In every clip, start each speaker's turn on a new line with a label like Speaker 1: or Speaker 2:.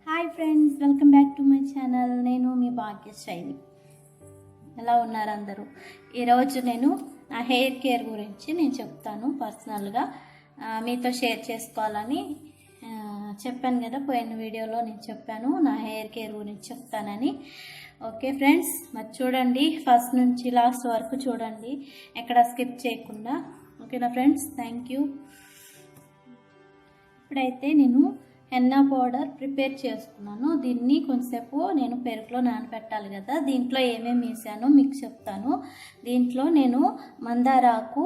Speaker 1: Hi friends, welcome back to my channel. నేను మీ భాగ్యశ్రీ. ఎలా ఉన్నారు అందరూ? ఈరోజు నేను నా హెయిర్ కేర్ గురించి నేను చెప్తాను. పర్సనల్గా మీతో షేర్ చేసుకోవాలని చెప్పాను కదా, పోయిన వీడియోలో నేను చెప్పాను నా హెయిర్ కేర్ గురించి చెప్తానని. ఓకే ఫ్రెండ్స్, మరి చూడండి, ఫస్ట్ నుంచి లాస్ట్ వరకు చూడండి, ఎక్కడ స్కిప్ చేయకుండా. ఓకేనా ఫ్రెండ్స్? Thank you. ఇప్పుడైతే నేను హెన్నా పౌడర్ ప్రిపేర్ చేసుకున్నాను. దీన్ని కొంచెంసేపు నేను పెరుగులో నానబెట్టాలి కదా. దీంట్లో ఏమేమి వేసానో మీకు చెప్తాను. దీంట్లో నేను మందారాకు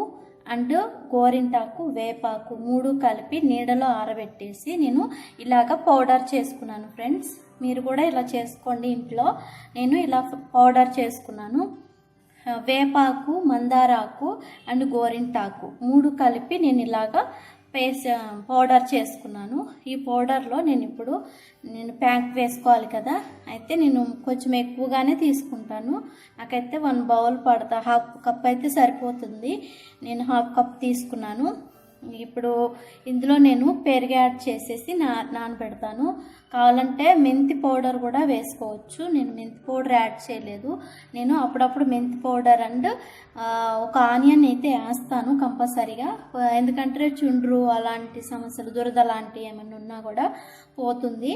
Speaker 1: అండ్ గోరింటాకు, వేపాకు 3 కలిపి నీడలో ఆరబెట్టేసి నేను ఇలాగ పౌడర్ చేసుకున్నాను. ఫ్రెండ్స్, మీరు కూడా ఇలా చేసుకోండి ఇంట్లో. నేను ఇలా పౌడర్ చేసుకున్నాను. వేపాకు, మందారాకు అండ్ గోరింటాకు 3 కలిపి నేను ఇలాగా పౌడర్ చేసుకున్నాను. ఈ పౌడర్లో నేను ప్యాక్ వేసుకోవాలి కదా, అయితే నేను కొంచెం ఎక్కువగానే తీసుకుంటాను. నాకైతే 1 బౌల్ పడతా, 1/2 కప్ అయితే సరిపోతుంది. నేను 1/2 కప్ తీసుకున్నాను. ఇప్పుడు ఇందులో నేను పెరుగు యాడ్ చేసేసి నానబెడతాను. కావాలంటే మెంతి పౌడర్ కూడా వేసుకోవచ్చు. నేను మెంతి పౌడర్ యాడ్ చేయలేదు. నేను అప్పుడప్పుడు మెంతి పౌడర్ అండ్ ఒక ఆనియన్ అయితే వేస్తాను కంపల్సరీగా. ఎందుకంటే చుండ్రు అలాంటి సమస్యలు, దురద లాంటివి ఏమైనా ఉన్నా కూడా పోతుంది.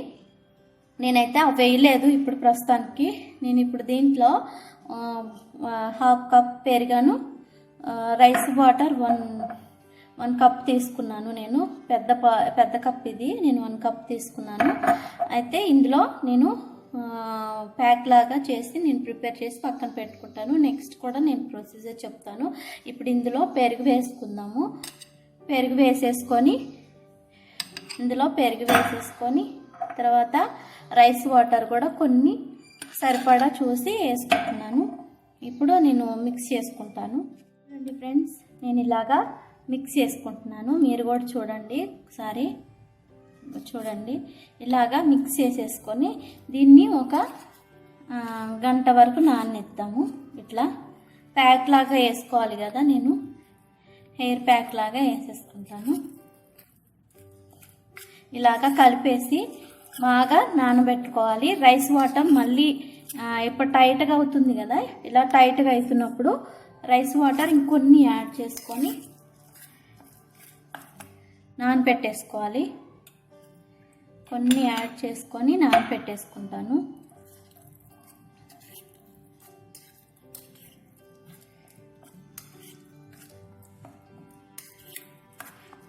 Speaker 1: నేనైతే అవి వేయలేదు ఇప్పుడు ప్రస్తుతానికి. నేను ఇప్పుడు దీంట్లో 1/2 కప్ పెరుగాను, రైస్ వాటర్ 1 కప్ తీసుకున్నాను. నేను పెద్ద కప్ ఇది, నేను 1 కప్ తీసుకున్నాను. అయితే ఇందులో నేను ప్యాక్ లాగా చేసి నేను ప్రిపేర్ చేసి పక్కన పెట్టుకుంటాను. నెక్స్ట్ కూడా నేను ప్రొసీజర్ చెప్తాను. ఇప్పుడు ఇందులో పెరుగు వేసుకుందాము. ఇందులో పెరుగు వేసేసుకొని తర్వాత రైస్ వాటర్ కూడా కొన్ని సరిపడా చూసి వేసుకుంటున్నాను. ఇప్పుడు నేను మిక్స్ చేసుకుంటాను. చూడండి ఫ్రెండ్స్, నేను ఇలాగా మిక్స్ చేసుకుంటున్నాను. మీరు కూడా చూడండి ఒకసారి. చూడండి, ఇలాగా మిక్స్ చేసేసుకొని దీన్ని ఒక గంట వరకు నాననిద్దాము. ఇట్లా ప్యాక్ లాగా వేసుకోవాలి కదా, నేను హెయిర్ ప్యాక్ లాగా వేసేసుకుంటాను. ఇలాగా కలిపేసి బాగా నానబెట్టుకోవాలి. రైస్ వాటర్ మళ్ళీ ఇప్పుడు టైట్గా అవుతుంది కదా, ఇలా టైట్గా అవుతున్నప్పుడు రైస్ వాటర్ ఇంకొన్ని యాడ్ చేసుకొని నానబెట్టేసుకోవాలి. కొన్ని యాడ్ చేసుకొని నానబెట్టేసుకుంటాను.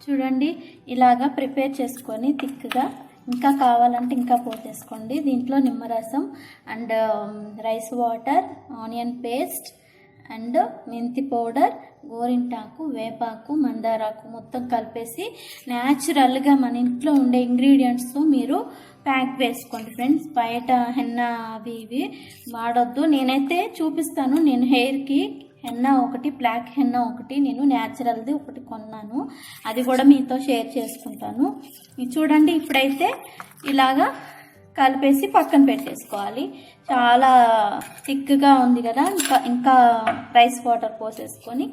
Speaker 1: చూడండి, ఇలాగా ప్రిపేర్ చేసుకొని థిక్గా, ఇంకా కావాలంటే ఇంకా పోసేసుకోండి. దీంట్లో నిమ్మరసం and rice water, onion paste and మెంతి పౌడర్, గోరింటాకు, వేపాకు, మందారాకు మొత్తం కలిపేసి న్యాచురల్గా మన ఇంట్లో ఉండే ఇంగ్రీడియంట్స్తో మీరు ప్యాక్ వేసుకోండి ఫ్రెండ్స్. బయట హెన్నా అవి ఇవి వాడొద్దు. నేనైతే చూపిస్తాను. నేను హెయిర్కి హెన్నా ఒకటి, బ్లాక్ హెన్నా ఒకటి, నేను న్యాచురల్ది ఒకటి కొన్నాను. అది కూడా మీతో షేర్ చేసుకుంటాను. చూడండి, ఇప్పుడైతే ఇలాగా కలిపేసి పక్కన పెట్టేసుకోవాలి. చాలా థిక్గా ఉంది కదా, ఇంకా రైస్ వాటర్ పోసేసుకొని,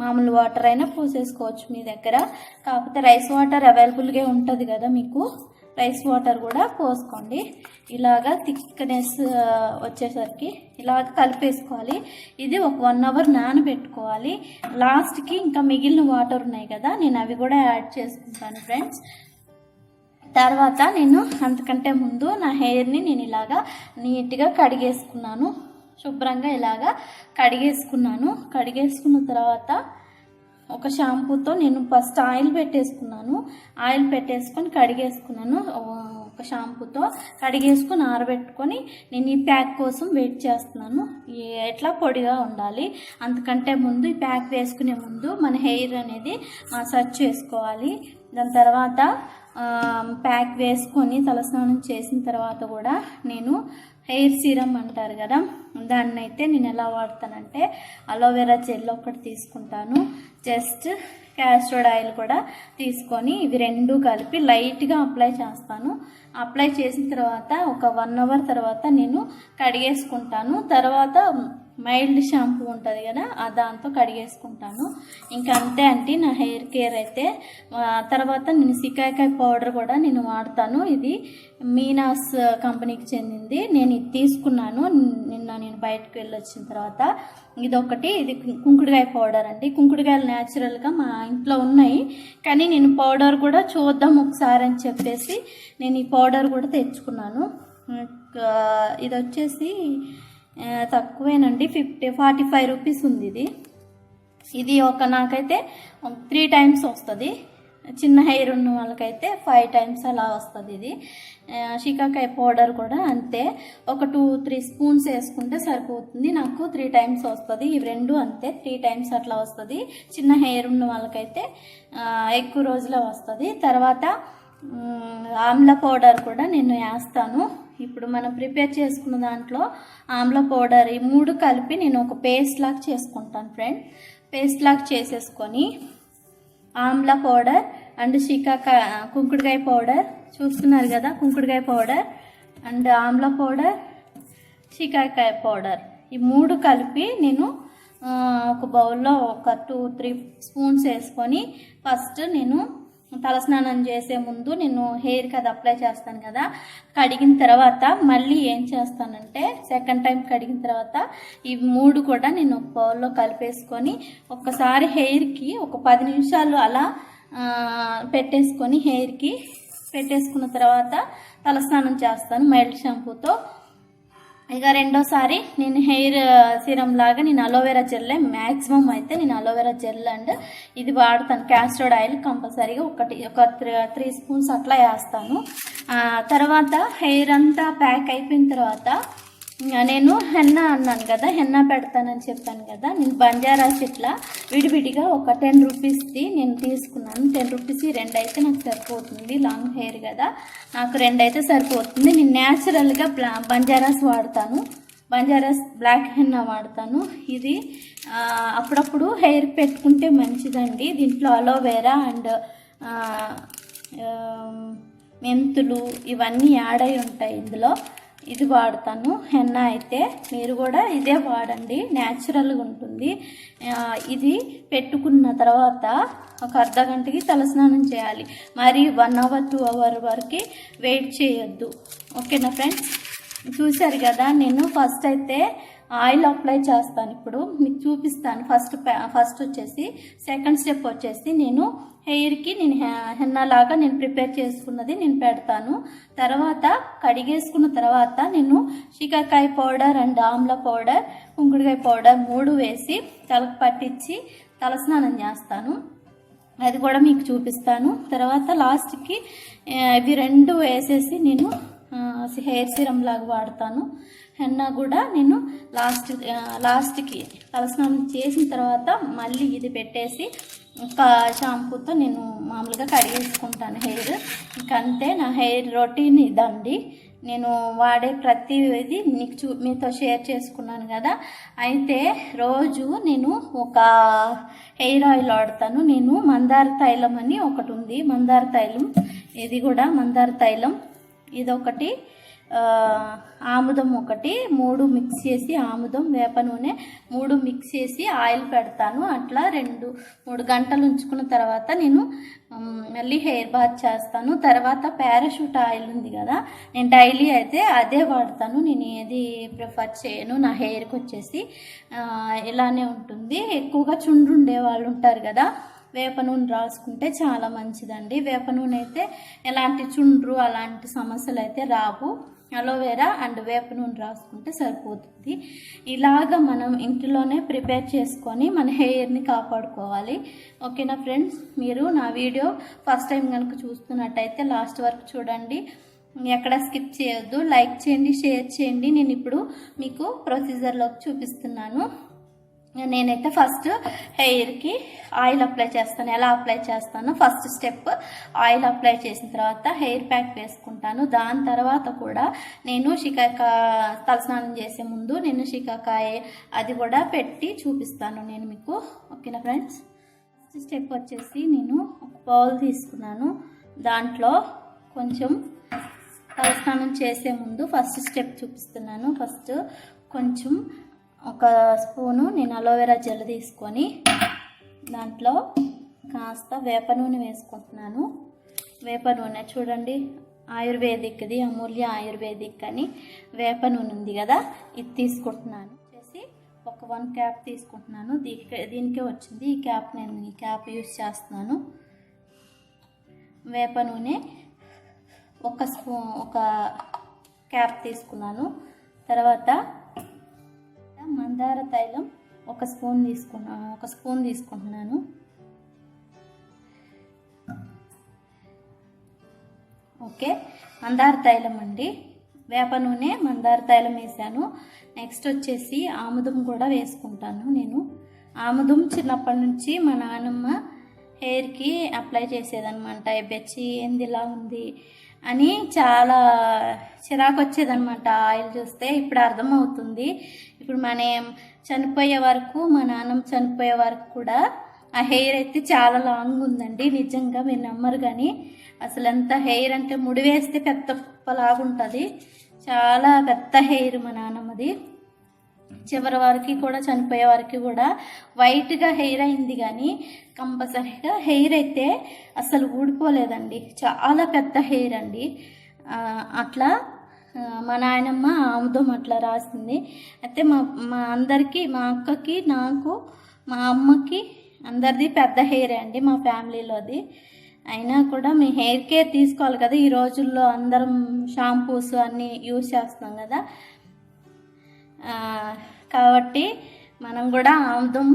Speaker 1: మామూలు వాటర్ అయినా పోసేసుకోవచ్చు మీ దగ్గర. కాకపోతే రైస్ వాటర్ అవైలబుల్గా ఉంటుంది కదా మీకు, రైస్ వాటర్ కూడా పోసుకోండి. ఇలాగా థిక్నెస్ వచ్చేసరికి ఇలాగ కలిపేసుకోవాలి. ఇది ఒక 1 అవర్ నానబెట్టుకోవాలి. లాస్ట్కి ఇంకా మిగిలిన వాటర్ ఉన్నాయి కదా, నేను అవి కూడా యాడ్ చేసుకుంటాను ఫ్రెండ్స్. తర్వాత నేను అంతకంటే ముందు నా హెయిర్ని నేను ఇలాగా నీట్గా కడిగేసుకున్నాను. శుభ్రంగా ఇలాగా కడిగేసుకున్న తర్వాత ఒక షాంపూతో నేను ఫస్ట్ ఆయిల్ పెట్టేసుకొని కడిగేసుకున్నాను. ఒక షాంపూతో కడిగేసుకొని ఆరబెట్టుకొని నేను ఈ ప్యాక్ కోసం వెయిట్ చేస్తున్నాను. ఎట్లా పొడిగా ఉండాలి. అంతకంటే ముందు, ఈ ప్యాక్ వేసుకునే ముందు మన హెయిర్ అనేది మసాజ్ చేసుకోవాలి. దాని తర్వాత ప్యాక్ వేసుకొని తలస్నానం చేసిన తర్వాత కూడా నేను హెయిర్ సీరం అంటారు కదా, దాన్ని అయితే నేను ఎలా వాడతానంటే అలోవెరా జెల్ ఒకటి తీసుకుంటాను. జస్ట్ క్యాస్టర్డ్ ఆయిల్ కూడా తీసుకొని ఇవి 2 కలిపి లైట్గా అప్లై చేస్తాను. అప్లై చేసిన తర్వాత ఒక 1 అవర్ తర్వాత నేను కడిగేసుకుంటాను. తర్వాత మైల్డ్ షాంపూ ఉంటుంది కదా దాంతో కడిగేసుకుంటాను. ఇంకా అంతే అండి నా హెయిర్ కేర్ అయితే. తర్వాత నేను సికాకాయ పౌడర్ కూడా నేను వాడతాను. ఇది మీనాస్ కంపెనీకి చెందింది. నేను ఇది తీసుకున్నాను నిన్న నేను బయటకు వెళ్ళి వచ్చిన తర్వాత. ఇది కుంకుడుకాయ పౌడర్ అండి. కుంకుడుకాయలు న్యాచురల్గా మా ఇంట్లో ఉన్నాయి, కానీ నేను పౌడర్ కూడా చూద్దాం ఒకసారి అని చెప్పేసి నేను ఈ పౌడర్ కూడా తెచ్చుకున్నాను. ఇది వచ్చేసి తక్కువేనండి, 45 రూపీస్ ఉంది. ఇది నాకైతే 3 టైమ్స్ వస్తుంది. చిన్న హెయిర్ ఉన్న వాళ్ళకైతే 5 టైమ్స్ అలా వస్తుంది. ఇది షికాకాయ పౌడర్ కూడా అంతే, ఒక 2-3 స్పూన్స్ వేసుకుంటే సరిపోతుంది. నాకు 3 టైమ్స్ వస్తుంది. ఇవి రెండు అంతే 3 టైమ్స్ అట్లా వస్తుంది. చిన్న హెయిర్ ఉన్న వాళ్ళకైతే ఎక్కువ రోజులే వస్తుంది. తర్వాత ఆమ్లా పౌడర్ కూడా నేను వేస్తాను. ఇప్పుడు మనం ప్రిపేర్ చేసుకున్న దాంట్లో ఆమ్లా పౌడర్ ఈ 3 కలిపి నేను ఒక పేస్ట్ లాగా చేసుకుంటాను ఫ్రెండ్. పేస్ట్ లాగా చేసేసుకొని ఆమ్లా పౌడర్ అండ్ కుంకుడుకాయ పౌడర్ చూస్తున్నారు కదా, కుంకుడుకాయ powder and amla powder, shikakai powder ఈ 3 కలిపి నేను ఒక బౌల్లో ఒక 2-3 స్పూన్స్ వేసుకొని ఫస్ట్ నేను తలస్నానం చేసే ముందు నేను హెయిర్కి అది అప్లై చేస్తాను కదా, కడిగిన తర్వాత మళ్ళీ ఏం చేస్తానంటే సెకండ్ టైం కడిగిన తర్వాత ఈ 3 కూడా నేను ఒక బౌల్లో కలిపేసుకొని ఒక్కసారి హెయిర్కి ఒక 10 నిమిషాలు అలా పెట్టేసుకున్న తర్వాత తలస్నానం చేస్తాను మైల్డ్ షాంపూతో. ఇక రెండోసారి నేను హెయిర్ సీరం లాగా నేను అలోవెరా జెల్, మ్యాక్సిమం అయితే నేను అలోవెరా జెల్ అండ్ ఇది వాడతాను. క్యాస్టర్డ్ ఆయిల్ కంపల్సరీగా ఒక 3 స్పూన్స్ అట్లా వేస్తాను. తర్వాత హెయిర్ అంతా ప్యాక్ అయిపోయిన తర్వాత నేను హెన్నా అన్నాను కదా, హెన్నా పెడతానని చెప్పాను కదా, నేను బంజారాస్ ఇట్లా విడివిడిగా ఒక 10 రూపీస్ది నేను తీసుకున్నాను. 10 రూపీస్ 2 అయితే నాకు సరిపోతుంది. లాంగ్ హెయిర్ కదా, నాకు 2 అయితే సరిపోతుంది. నేను న్యాచురల్గా బంజారాస్ వాడతాను, బంజారాస్ బ్లాక్ హెన్నా వాడతాను. ఇది అప్పుడప్పుడు హెయిర్ పెట్టుకుంటే మంచిదండి. దీంట్లో అలోవెరా అండ్ మెంతులు ఇవన్నీ యాడ్ అయి ఉంటాయి ఇందులో. ఇది వాడతాను హెన్నా అయితే. మీరు కూడా ఇదే వాడండి, న్యాచురల్గా ఉంటుంది. ఇది పెట్టుకున్న తర్వాత ఒక అర్ధ గంటకి తలస్నానం చేయాలి. మరి 1 అవర్ 2 అవర్ వరకు వెయిట్ చేయొద్దు. ఓకేనా ఫ్రెండ్స్, చూశారు కదా. నేను ఫస్ట్ అయితే ఆయిల్ అప్లై చేస్తాను, ఇప్పుడు మీకు చూపిస్తాను. ఫస్ట్ వచ్చేసి సెకండ్ స్టెప్ వచ్చేసి నేను హెయిర్కి నేను హెన్నా లాగా నేను ప్రిపేర్ చేసుకున్నది నేను పెడతాను. తర్వాత కడిగేసుకున్న తర్వాత నేను shikakai powder and amla powder, కుంకుడుకాయ పౌడర్ 3 వేసి తలకు పట్టించి తలస్నానం చేస్తాను. అది కూడా మీకు చూపిస్తాను. తర్వాత లాస్ట్కి ఇవి 2 వేసేసి నేను హెయిర్ సీరం లాగా వాడతాను. హెన్నా కూడా నేను లాస్ట్కి తలస్నానం చేసిన తర్వాత మళ్ళీ ఇది పెట్టేసి ఒక షాంపూతో నేను మామూలుగా కడిగేసుకుంటాను హెయిర్. ఇంకంతే నా హెయిర్ రొటీన్ ఇదండి. నేను వాడే ప్రతిదీ మీతో షేర్ చేసుకున్నాను కదా. అయితే రోజు నేను ఒక హెయిర్ ఆయిల్ వాడతాను. నేను మందార తైలం అని ఒకటి ఉంది, మందార తైలం. ఇది కూడా మందార తైలం. ఇదొకటి, ఆముదం ఒకటి, 3 మిక్స్ చేసి ఆముదం, వేప నూనె 3 మిక్స్ చేసి ఆయిల్ పెడతాను. అట్లా 2-3 గంటలు ఉంచుకున్న తర్వాత నేను మళ్ళీ హెయిర్ బాత్ చేస్తాను. తర్వాత పారాషూట్ ఆయిల్ ఉంది కదా, నేను డైలీ అయితే అదే వాడతాను. నేను ఏది ప్రిఫర్ చేయను. నా హెయిర్కి వచ్చేసి ఇలానే ఉంటుంది. ఎక్కువగా చుండ్రు ఉండే వాళ్ళు ఉంటారు కదా, వేప నూనె రాసుకుంటే చాలా మంచిదండి. వేప నూనె అయితే ఎలాంటి చుండ్రు అలాంటి సమస్యలు అయితే రావు. అలోవెరా అండ్ వేప నూనె రాసుకుంటే సరిపోతుంది. ఇలాగ మనం ఇంట్లోనే ప్రిపేర్ చేసుకొని మన హెయిర్ని కాపాడుకోవాలి. ఓకేనా ఫ్రెండ్స్, మీరు నా వీడియో ఫస్ట్ టైం కనుక చూస్తున్నట్టయితే లాస్ట్ వరకు చూడండి, ఎక్కడ స్కిప్ చేయొద్దు. లైక్ చేయండి, షేర్ చేయండి. నేను ఇప్పుడు మీకు ప్రొసీజర్లోకి చూపిస్తున్నాను. నేనైతే ఫస్ట్ హెయిర్కి ఆయిల్ అప్లై చేస్తాను. ఎలా అప్లై చేస్తానో ఫస్ట్ స్టెప్ ఆయిల్ అప్లై చేసిన తర్వాత హెయిర్ ప్యాక్ వేసుకుంటాను. దాని తర్వాత కూడా నేను తలస్నానం చేసే ముందు నేను షికాకాయ అది కూడా పెట్టి చూపిస్తాను నేను మీకు. ఓకేనా ఫ్రెండ్స్, ఫస్ట్ స్టెప్ వచ్చేసి నేను ఒక బౌల్ తీసుకున్నాను. దాంట్లో కొంచెం తలస్నానం చేసే ముందు ఫస్ట్ స్టెప్ చూపిస్తున్నాను. ఫస్ట్ కొంచెం ఒక స్పూను నేను అలోవెరా జెల్ తీసుకొని దాంట్లో కాస్త వేప నూనె వేసుకుంటున్నాను. వేప నూనె చూడండి, ఆయుర్వేదిక్ది, అమూల్య ఆయుర్వేదిక్ అని వేప నూనె ఉంది కదా, ఇది తీసుకుంటున్నాను. వచ్చేసి ఒక 1 క్యాప్ తీసుకుంటున్నాను. దీనికే వచ్చింది ఈ క్యాప్, నేను ఈ క్యాప్ యూజ్ చేస్తున్నాను. వేప నూనె ఒక క్యాప్ తీసుకున్నాను. తర్వాత మందార తైలం ఒక స్పూన్ తీసుకుంటున్నాను. ఓకే, మందార తైలం అండి, వేప నూనె, మందార తైలం వేసాను. నెక్స్ట్ వచ్చేసి ఆముదం కూడా వేసుకుంటాను. నేను ఆముదం చిన్నప్పటి నుంచి మా నాన్నమ్మ హెయిర్కి అప్లై చేసేదనమాట. బెచ్చి ఏంది ఇలా ఉంది అని చాలా చిరాకు వచ్చేదనమాట ఆయిల్ చూస్తే. ఇప్పుడు అర్థమవుతుంది. ఇప్పుడు మనం చనిపోయే వరకు, మా నాన్నమ్మ చనిపోయే వరకు కూడా ఆ హెయిర్ అయితే చాలా లాంగ్ ఉందండి. నిజంగా మీరు నమ్మరు కానీ అసలు ఎంత హెయిర్ అంటే ముడి వేస్తే పెద్ద కుప్పలాగుంటుంది. చాలా పెద్ద హెయిర్ మా నాన్నమ్మది. చివరి వరకు కూడా, చనిపోయే వరకు కూడా వైట్గా హెయిర్ అయింది కానీ కంపల్సరీగా హెయిర్ అయితే అసలు ఊడిపోలేదండి. చాలా పెద్ద హెయిర్ అండి. అట్లా మా నాయనమ్మ ఆముదం అట్లా రాసింది. అయితే మా అందరికీ, మా అక్కకి, నాకు, మా అమ్మకి అందరిది పెద్ద హెయిర్ అండి మా ఫ్యామిలీలోది. అయినా కూడా మీ హెయిర్ కేర్ తీసుకోవాలి కదా. ఈ రోజుల్లో అందరం షాంపూస్ అన్నీ యూజ్ చేస్తున్నాం కదా, కాబట్టి మనం కూడా ఆముదం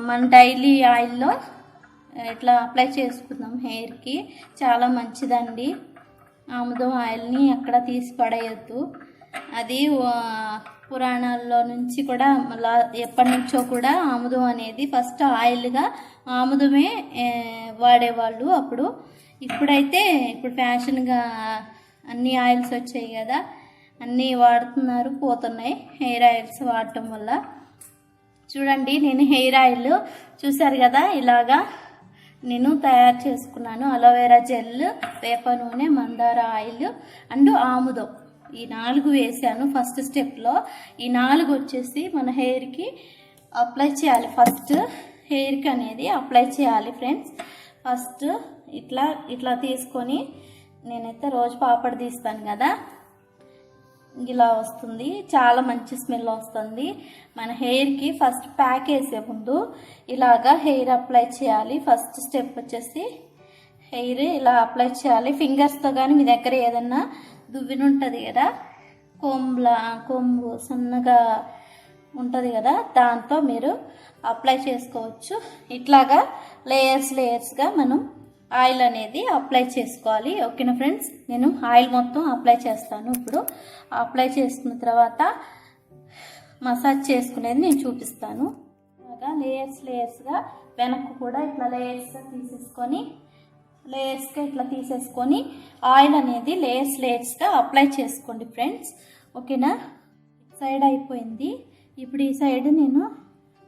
Speaker 1: మన డైలీ ఆయిల్లో ఇట్లా అప్లై చేసుకుందాం హెయిర్కి. చాలా మంచిదండి. ఆముదం ఆయిల్ని ఎక్కడ తీసి పడేయద్దు. అది పురాణాల్లో నుంచి కూడా మళ్ళీ ఎప్పటి నుంచో కూడా ఆముదం అనేది ఫస్ట్ ఆయిల్గా ఆముదమే వాడేవాళ్ళు అప్పుడు. ఇప్పుడైతే ఇప్పుడు ఫ్యాషన్గా అన్ని ఆయిల్స్ వచ్చాయి కదా, అన్నీ వాడుతున్నారు, పోతున్నాయి హెయిర్ ఆయిల్స్ వాడటం వల్ల. చూడండి, నేను హెయిర్ ఆయిల్ చూసారు కదా, ఇలాగా నేను తయారు చేసుకున్నాను. అలోవెరా జెల్, వేప నూనె, మందార ఆయిల్ అండ్ ఆముదం, ఈ 4 వేసాను ఫస్ట్ స్టెప్లో. ఈ 4 వచ్చేసి మన హెయిర్కి అప్లై చేయాలి. ఫస్ట్ హెయిర్కి అనేది అప్లై చేయాలి ఫ్రెండ్స్. ఫస్ట్ ఇట్లా తీసుకొని, నేనైతే రోజు పాపడ తీస్తాను కదా, ఇలా వస్తుంది. చాలా మంచి స్మెల్ వస్తుంది. మన హెయిర్కి ఫస్ట్ ప్యాక్ వేసే ముందు ఇలాగా హెయిర్ అప్లై చేయాలి. ఫస్ట్ స్టెప్ వచ్చేసి హెయిర్ ఇలా అప్లై చేయాలి ఫింగర్స్తో. కానీ మీ దగ్గర ఏదన్నా దువ్విన ఉంటుంది కదా, కొమ్ము సన్నగా ఉంటుంది కదా, దాంతో మీరు అప్లై చేసుకోవచ్చు. ఇట్లాగా లేయర్స్గా మనం ఆయిల్ అనేది అప్లై చేసుకోవాలి. ఓకేనా ఫ్రెండ్స్, నేను ఆయిల్ మొత్తం అప్లై చేస్తాను. ఇప్పుడు అప్లై చేసుకున్న తర్వాత మసాజ్ చేసుకునేది నేను చూపిస్తాను. ఇలాగా లేయర్స్గా వెనక్కు కూడా ఇట్లా ఇట్లా తీసేసుకొని ఆయిల్ అనేది లేయర్స్గా అప్లై చేసుకోండి ఫ్రెండ్స్. ఓకేనా, సైడ్ అయిపోయింది. ఇప్పుడు ఈ సైడ్ నేను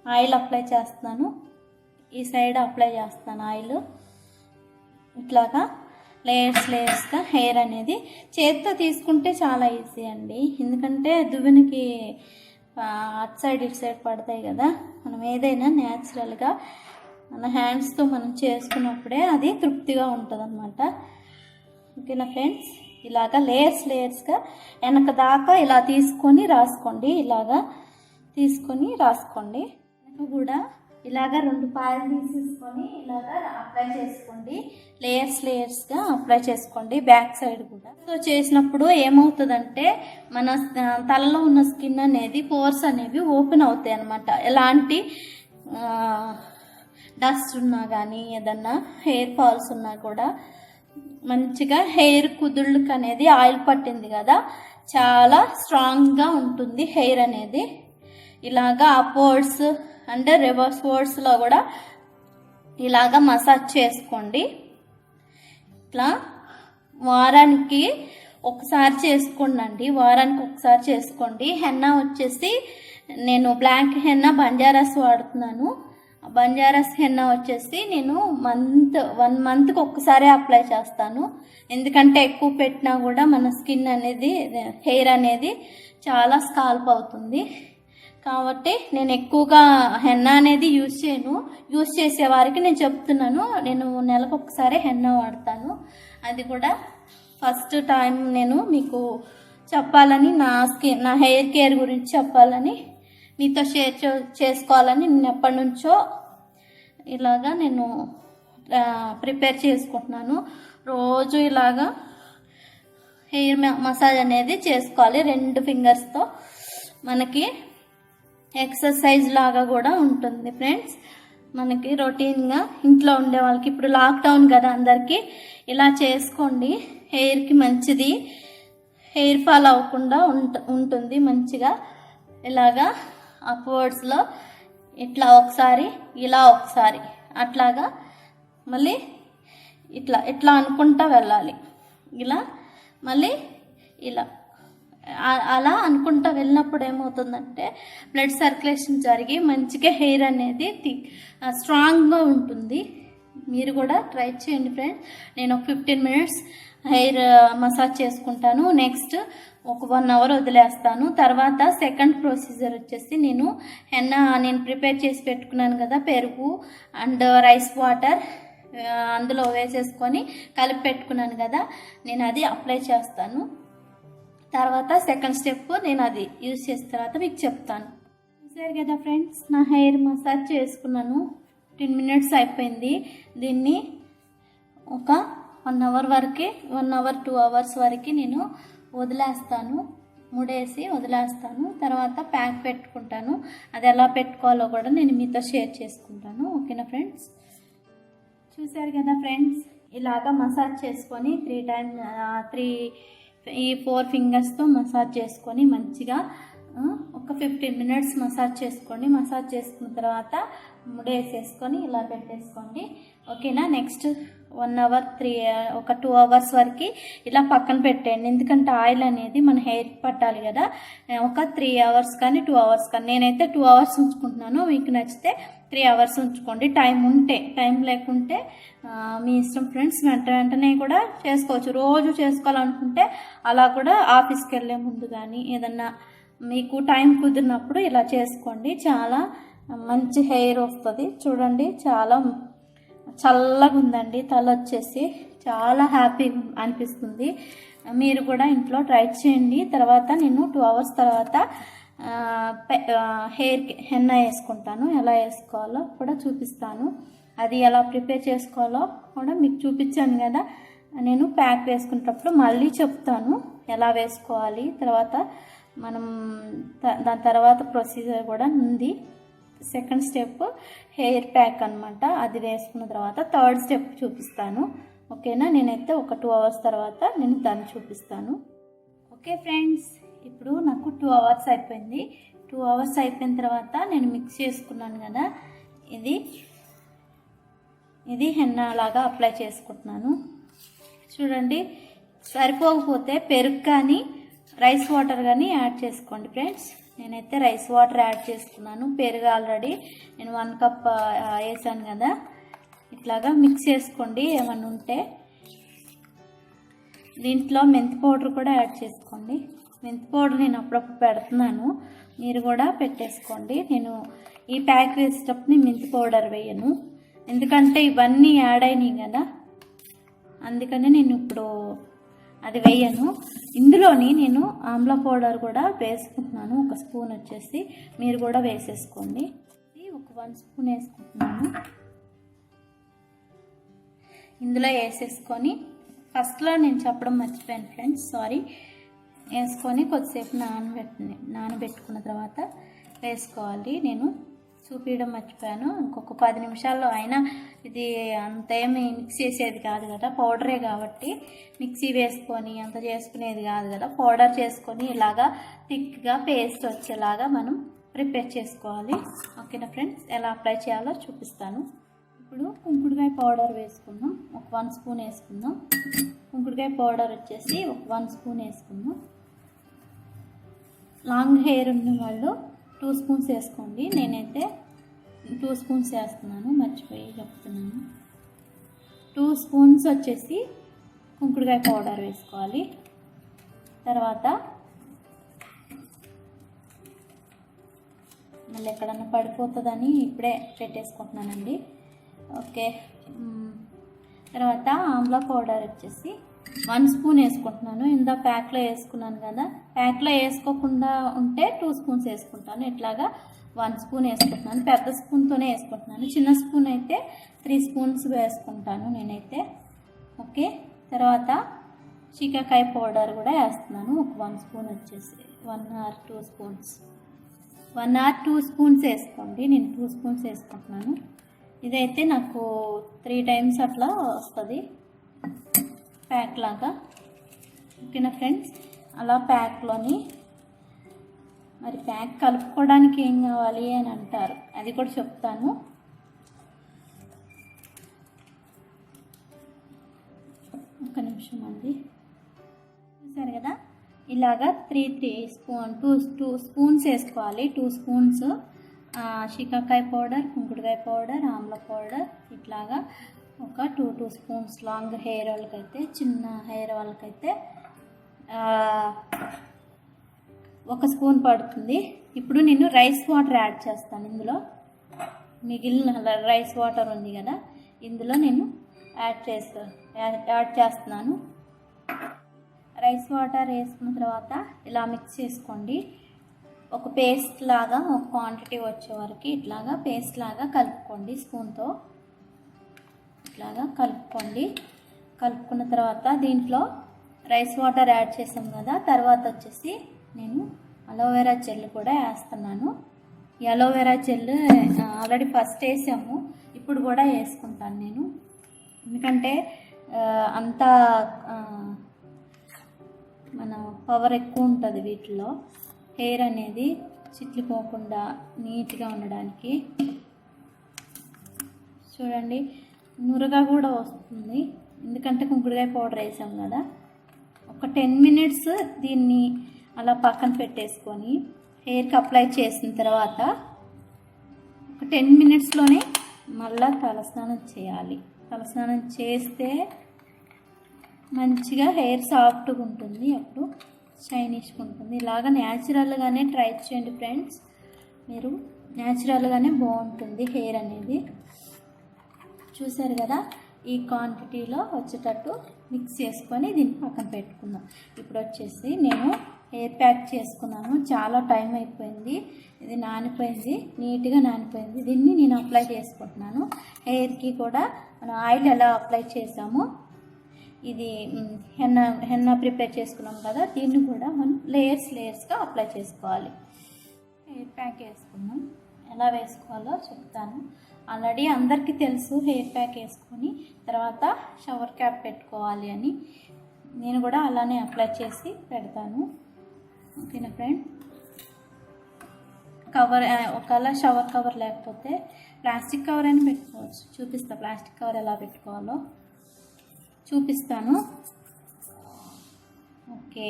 Speaker 1: ఆయిల్ అప్లై చేస్తున్నాను. ఈ సైడ్ అప్లై చేస్తాను ఆయిల్. ఇట్లాగా లేయర్స్గా హెయిర్ అనేది చేతితో తీసుకుంటే చాలా ఈజీ అండి. ఎందుకంటే దువ్వెనకి అటు సైడ్ ఇటు సైడ్ పడతాయి కదా. మనం ఏదైనా న్యాచురల్గా మన హ్యాండ్స్తో మనం చేసుకున్నప్పుడే అది తృప్తిగా ఉంటుంది అన్నమాట. ఓకేనా ఫ్రెండ్స్, ఇలాగా లేయర్స్గా వెనక దాకా ఇలా తీసుకొని రాసుకోండి. ఇలాగా తీసుకొని రాసుకోండి. వెనక కూడా ఇలాగా 2 పాయలు తీసేసుకొని ఇలాగా అప్లై చేసుకోండి. లేయర్స్గా అప్లై చేసుకోండి బ్యాక్ సైడ్ కూడా. సో చేసినప్పుడు ఏమవుతుందంటే మన తలలో ఉన్న స్కిన్ అనేది, పోర్స్ అనేవి ఓపెన్ అవుతాయి అన్నమాట. ఎలాంటి డస్ట్ ఉన్నా కానీ, ఏదన్నా హెయిర్ ఫాల్స్ ఉన్నా కూడా మంచిగా హెయిర్ కుదుళ్ళకి అనేది ఆయిల్ పట్టింది కదా, చాలా స్ట్రాంగ్గా ఉంటుంది హెయిర్ అనేది. ఇలాగా ఆ పోర్స్ అంటే రివర్స్ పోర్స్లో కూడా ఇలాగా మసాజ్ చేసుకోండి. ఇట్లా వారానికి ఒకసారి చేసుకోండి. వారానికి ఒకసారి చేసుకోండి. హెన్నా వచ్చేసి నేను బ్లాక్ హెన్నా బంజారాస్ వాడుతున్నాను. బంజారాస్ హెన్నా వచ్చేసి నేను 1 మంత్కి ఒక్కసారి అప్లై చేస్తాను. ఎందుకంటే ఎక్కువ పెట్టినా కూడా మన స్కిన్ అనేది, హెయిర్ అనేది చాలా స్కాల్ప్ అవుతుంది. కాబట్టి నేను ఎక్కువగా హెన్నా అనేది యూజ్ చేయను. యూజ్ చేసే వారికి నేను చెప్తున్నాను, నేను నెలకు ఒకసారి హెన్నా వాడతాను. అది కూడా ఫస్ట్ టైం నేను మీకు చెప్పాలని, నా హెయిర్ కేర్ గురించి చెప్పాలని, మీతో షేర్ చేసుకోవాలని నేను ఎప్పటి నుంచో ఇలాగా నేను ప్రిపేర్ చేసుకుంటున్నాను. రోజు ఇలాగా హెయిర్ మసాజ్ అనేది చేసుకోవాలి 2 ఫింగర్స్తో. మనకి ఎక్సర్సైజ్ లాగా కూడా ఉంటుంది ఫ్రెండ్స్. మనకి రొటీన్గా ఇంట్లో ఉండే వాళ్ళకి, ఇప్పుడు లాక్డౌన్ కదా అందరికీ, ఇలా చేసుకోండి. హెయిర్కి మంచిది, హెయిర్ ఫాల్ అవ్వకుండా ఉంటుంది మంచిగా. ఇలాగా అప్వర్డ్స్లో ఇట్లా ఒకసారి, ఇలా ఒకసారి, అట్లాగా మళ్ళీ ఇట్లా ఇట్లా అనుకుంటా వెళ్ళాలి. ఇలా మళ్ళీ ఇలా అలా అనుకుంటా వెళ్ళినప్పుడు ఏమవుతుందంటే బ్లడ్ సర్క్యులేషన్ జరిగి మంచిగా హెయిర్ అనేది స్ట్రాంగ్గా ఉంటుంది. మీరు కూడా ట్రై చేయండి ఫ్రెండ్స్. నేను ఒక 15 మినిట్స్ హెయిర్ మసాజ్ చేసుకుంటాను. నెక్స్ట్ ఒక 1 అవర్ వదిలేస్తాను. తర్వాత సెకండ్ ప్రొసీజర్ వచ్చేసి నేను ప్రిపేర్ చేసి పెట్టుకున్నాను కదా, పెరుగు అండ్ రైస్ వాటర్ అందులో వేసేసుకొని కలిపి పెట్టుకున్నాను కదా, నేను అది అప్లై చేస్తాను. తర్వాత సెకండ్ స్టెప్ నేను అది యూజ్ చేసిన తర్వాత మీకు చెప్తాను. చూసారు కదా ఫ్రెండ్స్, నా హెయిర్ మసాజ్ చేసుకున్నాను. 10 మినిట్స్ అయిపోయింది. దీన్ని ఒక 1 అవర్ వరకు, 1 అవర్ 2 అవర్స్ వరకు నేను వదిలేస్తాను, ముడేసి వదిలేస్తాను. తర్వాత ప్యాక్ పెట్టుకుంటాను. అది ఎలా పెట్టుకోవాలో కూడా నేను మీతో షేర్ చేసుకుంటాను. ఓకేనా ఫ్రెండ్స్? చూసారు కదా ఫ్రెండ్స్, ఇలాగా మసాజ్ చేసుకొని 4 ఫింగర్స్తో మసాజ్ చేసుకొని మంచిగా ఒక 15 మినిట్స్ మసాజ్ చేసుకోండి. మసాజ్ చేసుకున్న తర్వాత ముడేసేసుకొని ఇలా పెట్టేసుకోండి. ఓకేనా? నెక్స్ట్ 1 అవర్ ఒక 2 అవర్స్ వరకు ఇలా పక్కన పెట్టండి. ఎందుకంటే ఆయిల్ అనేది మన హెయిర్కి పట్టాలి కదా. ఒక 3 అవర్స్ కానీ 2 అవర్స్ కానీ, నేనైతే 2 అవర్స్ ఉంచుకుంటున్నాను. మీకు నచ్చితే 3 అవర్స్ ఉంచుకోండి, టైం ఉంటే. టైం లేకుంటే మీ ఇష్టం ఫ్రెండ్స్. వెంటనే కూడా చేసుకోవచ్చు. రోజు చేసుకోవాలనుకుంటే అలా కూడా ఆఫీస్కి వెళ్ళే ముందు కానీ ఏదన్నా మీకు టైం కుదిరినప్పుడు ఇలా చేసుకోండి. చాలా మంచి హెయిర్ వస్తుంది. చూడండి, చాలా చల్లగా ఉందండి. తల వచ్చేసి చాలా హ్యాపీ అనిపిస్తుంది. మీరు కూడా ఇంట్లో ట్రై చేయండి. తర్వాత నేను 2 అవర్స్ తర్వాత హెయిర్కి హెన్నా వేసుకుంటాను. ఎలా వేసుకోవాలో కూడా చూపిస్తాను. అది ఎలా ప్రిపేర్ చేసుకోవాలో కూడా మీకు చూపించాను కదా. నేను ప్యాక్ వేసుకునేటప్పుడు మళ్ళీ చెప్తాను ఎలా వేసుకోవాలి. తర్వాత దాని తర్వాత ప్రొసీజర్ కూడా ఉంది. సెకండ్ స్టెప్ హెయిర్ ప్యాక్ అనమాట. అది వేసుకున్న తర్వాత థర్డ్ స్టెప్ చూపిస్తాను. ఓకేనా? నేనైతే ఒక 2 అవర్స్ తర్వాత నేను దాన్ని చూపిస్తాను. ఓకే ఫ్రెండ్స్, ఇప్పుడు నాకు 2 అవర్స్ అయిపోయింది. 2 అవర్స్ అయిపోయిన తర్వాత నేను మిక్స్ చేసుకున్నాను కదా, ఇది హెన్నా లాగా అప్లై చేసుకుంటున్నాను. చూడండి, సరిపోకపోతే పెరుగు కానీ రైస్ వాటర్ కానీ యాడ్ చేసుకోండి ఫ్రెండ్స్. నేనైతే రైస్ వాటర్ యాడ్ చేసుకున్నాను. పెరుగు ఆల్రెడీ నేను 1 కప్ వేసాను కదా. ఇట్లాగా మిక్స్ చేసుకోండి. ఏమన్నా ఉంటే దీంట్లో మెంతి పౌడర్ కూడా యాడ్ చేసుకోండి. మెంతి పౌడర్ నేను అప్పుడప్పుడు పెడుతున్నాను, మీరు కూడా పెట్టేసుకోండి. నేను ఈ ప్యాక్ వేసేటప్పుడు మెంతి పౌడర్ వేయను, ఎందుకంటే ఇవన్నీ యాడ్ అయినాయి కదా, అందుకని నేను ఇప్పుడు అది వేయను. ఇందులోని నేను ఆమ్లా పౌడర్ కూడా వేసుకుంటున్నాను. 1 స్పూన్ వచ్చేసి మీరు కూడా వేసేసుకోండి. ఒక 1 స్పూన్ వేసుకుంటున్నాను. ఇందులో వేసేసుకొని ఫస్ట్లో నేను చెప్పడం మర్చిపోయాను ఫ్రెండ్స్, సారీ. వేసుకొని కొద్దిసేపు నానబెట్టుకున్న తర్వాత వేసుకోవాలి. నేను చూపించడం మర్చిపోయాను. ఇంకొక 10 నిమిషాల్లో అయినా ఇది అంతేమి మిక్స్ చేసేది కాదు కదా, పౌడరే కాబట్టి మిక్సీ వేసుకొని అంత చేసుకునేది కాదు కదా. పౌడర్ చేసుకొని ఇలాగా థిక్గా పేస్ట్ వచ్చేలాగా మనం ప్రిపేర్ చేసుకోవాలి. ఓకేనా ఫ్రెండ్స్? ఎలా అప్లై చేయాలో చూపిస్తాను. ఇప్పుడు కుంకుడుకాయ పౌడర్ వేసుకుందాం. ఒక 1 స్పూన్ వేసుకుందాం. కుంకుడుకాయ పౌడర్ వచ్చేసి ఒక 1 స్పూన్ వేసుకుందాం. లాంగ్ హెయిర్ ఉన్న వాళ్ళు 2 స్పూన్స్ వేసుకోండి. నేనైతే 2 స్పూన్స్ వేస్తున్నాను, మర్చిపోయి చెప్తున్నాను. 2 స్పూన్స్ వచ్చేసి కుంకుడుకాయ పౌడర్ వేసుకోవాలి. తర్వాత మళ్ళీ ఎక్కడన్నా పడిపోతుందని ఇప్పుడే పెట్టేసుకుంటున్నానండి. ఓకే, తర్వాత ఆమ్లా పౌడర్ వచ్చేసి 1 స్పూన్ వేసుకుంటున్నాను. ఇందా ప్యాక్లో వేసుకున్నాను కదా, ప్యాక్లో వేసుకోకుండా ఉంటే 2 స్పూన్స్ వేసుకుంటాను. ఇట్లాగా 1 స్పూన్ వేసుకుంటున్నాను. పెద్ద స్పూన్తోనే వేసుకుంటున్నాను. చిన్న స్పూన్ అయితే 3 స్పూన్స్ వేసుకుంటాను నేనైతే. ఓకే, తర్వాత శీకాకాయ పౌడర్ కూడా వేస్తున్నాను. ఒక 1 స్పూన్ వచ్చేసి 1 or 2 స్పూన్స్ 1 or 2 స్పూన్స్ వేసుకోండి. నేను 2 స్పూన్స్ వేసుకుంటున్నాను. ఇదైతే నాకు 3 టైమ్స్ అట్లా వస్తుంది ప్యాక్ లాగా. ఓకేనా ఫ్రెండ్స్, అలా ప్యాక్లోని మరి ప్యాక్ కలుపుకోవడానికి ఏం కావాలి అని అంటారు, అది కూడా చెప్తాను. ఒక నిమిషం అండి. చూసారు కదా, ఇలాగా 2 స్పూన్స్ వేసుకోవాలి. 2 స్పూన్స్ శీకాకాయ పౌడర్, కుంకుడుకాయ పౌడర్, ఆమ్ల పౌడర్, ఇట్లాగా ఒక 2 స్పూన్స్. లాంగ్ హెయిర్ వాళ్ళకైతే, చిన్న హెయిర్ వాళ్ళకైతే 1 స్పూన్ పడుతుంది. ఇప్పుడు నేను రైస్ వాటర్ యాడ్ చేస్తాను. ఇందులో మిగిలిన రైస్ వాటర్ ఉంది కదా, ఇందులో నేను యాడ్ చేస్తున్నాను. రైస్ వాటర్ వేసుకున్న తర్వాత ఇలా మిక్స్ చేసుకోండి. ఒక పేస్ట్ లాగా, ఒక క్వాంటిటీ వచ్చే వరకు ఇట్లాగా పేస్ట్ లాగా కలుపుకోండి. స్పూన్తో ఇట్లాగా కలుపుకోండి. కలుపుకున్న తర్వాత దీంట్లో రైస్ వాటర్ యాడ్ చేసాం కదా, తర్వాత వచ్చేసి నేను అలోవెరా జెల్ కూడా వేస్తున్నాను. ఈ అలోవెరా జెల్ ఆల్రెడీ ఫస్ట్ వేసాము, ఇప్పుడు కూడా వేసుకుంటాను నేను. ఎందుకంటే అంతా మన పవర్ ఎక్కువ ఉంటుంది వీటిలో. హెయిర్ అనేది చిట్లిపోకుండా నీట్గా ఉండడానికి. చూడండి, నురగా కూడా వస్తుంది, ఎందుకంటే కుంకుడుకాయ పౌడర్ వేసాం కదా. ఒక 10 మినిట్స్ దీన్ని అలా పక్కన పెట్టేసుకొని హెయిర్కి అప్లై చేసిన తర్వాత ఒక 10 మినిట్స్లోనే మళ్ళీ తలస్నానం చేయాలి. తలస్నానం చేస్తే మంచిగా హెయిర్ సాఫ్ట్గా ఉంటుంది, అప్పుడు షైనిష్గా ఉంటుంది. ఇలాగ న్యాచురల్గానే ట్రై చేయండి ఫ్రెండ్స్. మీరు న్యాచురల్గానే బాగుంటుంది హెయిర్ అనేది. చూసారు కదా, ఈ క్వాంటిటీలో వచ్చేటట్టు మిక్స్ చేసుకొని దీన్ని పక్కన పెట్టుకుందాం. ఇప్పుడు వచ్చేసి నేను హెయిర్ ప్యాక్ చేసుకున్నాను. చాలా టైం అయిపోయింది, ఇది నానిపోయింది, నీట్గా నానిపోయింది. దీన్ని నేను అప్లై చేసుకుంటున్నాను. హెయిర్కి కూడా మనం ఆయిల్ ఎలా అప్లై చేసామో, ఇది హెన్నా ప్రిపేర్ చేసుకున్నాం కదా, దీన్ని కూడా మనం లేయర్స్గా అప్లై చేసుకోవాలి. హెయిర్ ప్యాక్ వేసుకున్నాం, ఎలా వేసుకోవాలో చెప్తాను. ఆల్రెడీ అందరికీ తెలుసు హెయిర్ ప్యాక్ వేసుకొని తర్వాత షవర్ క్యాప్ పెట్టుకోవాలి అని. నేను కూడా అలానే అప్లై చేసి పెడతాను. ఓకేనా ఫ్రెండ్, కవర్ ఒకవేళ షవర్ కవర్ లేకపోతే ప్లాస్టిక్ కవర్ అయినా పెట్టుకోవచ్చు. చూపిస్తా ప్లాస్టిక్ కవర్ ఎలా పెట్టుకోవాలో చూపిస్తాను. ఓకే,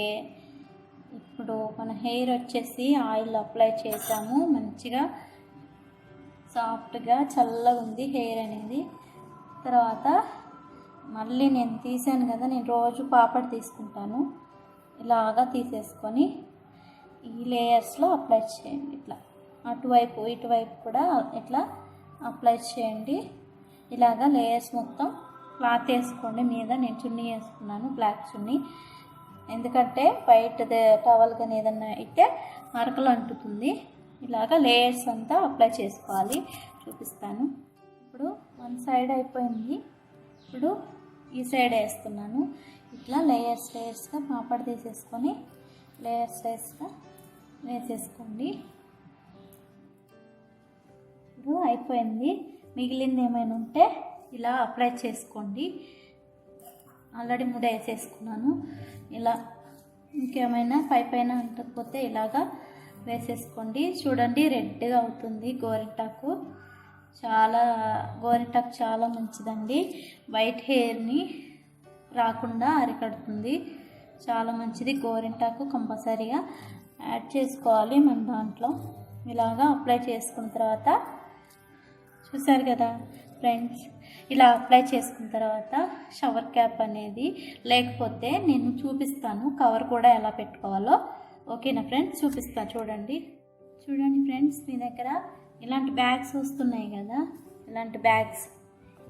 Speaker 1: ఇప్పుడు మన హెయిర్ వచ్చేసి ఆయిల్ అప్లై చేసాము. మంచిగా సాఫ్ట్గా చల్లగా ఉంది హెయిర్ అనేది. తర్వాత మళ్ళీ నేను తీసాను కదా, నేను రోజు పాపడ్ తీసుకుంటాను. ఇలాగా తీసేసుకొని ఈ లేయర్స్లో అప్లై చేయండి. ఇట్లా అటువైపు ఇటువైపు కూడా ఇట్లా అప్లై చేయండి. ఇలాగా లేయర్స్ మొత్తం క్లాత్ వేసుకోండి మీద. నేను చున్నీ వేసుకున్నాను, బ్లాక్ చున్నీ, ఎందుకంటే వైట్ టవల్ కానీ ఏదన్నా అయితే మరకలు అంటుతుంది. ఇలాగా లేయర్స్ అంతా అప్లై చేసుకోవాలి. చూపిస్తాను. ఇప్పుడు 1 సైడ్ అయిపోయింది, ఇప్పుడు ఈ సైడ్ వేస్తున్నాను. ఇట్లా లేయర్స్గా పాపడ్ తీసేసుకొని లేయర్స్గా వేసేసుకోండి. ఇప్పుడు అయిపోయింది. మిగిలింది ఏమైనా ఉంటే ఇలా అప్లై చేసుకోండి. ఆల్రెడీ ముడి వేసేసుకున్నాను. ఇలా ఇంకేమైనా పైన అంటకపోతే ఇలాగా వేసేసుకోండి. చూడండి, రెడ్గా అవుతుంది గోరింటాకు. గోరింటాకు చాలా మంచిదండి. వైట్ హెయిర్ని రాకుండా అరికడుతుంది. చాలా మంచిది. గోరింటాకు కంపల్సరీగా యాడ్ చేసుకోవాలి మన దాంట్లో. ఇలాగా అప్లై చేసుకున్న తర్వాత చూసారు కదా ఫ్రెండ్స్, ఇలా అప్లై చేసుకున్న తర్వాత షవర్ క్యాప్ అనేది, లేకపోతే నేను చూపిస్తాను కవర్ కూడా ఎలా పెట్టుకోవాలో. ఓకేనా ఫ్రెండ్స్, చూపిస్తాను చూడండి. చూడండి ఫ్రెండ్స్, మీ దగ్గర ఇలాంటి బ్యాగ్స్ వస్తున్నాయి కదా, ఇలాంటి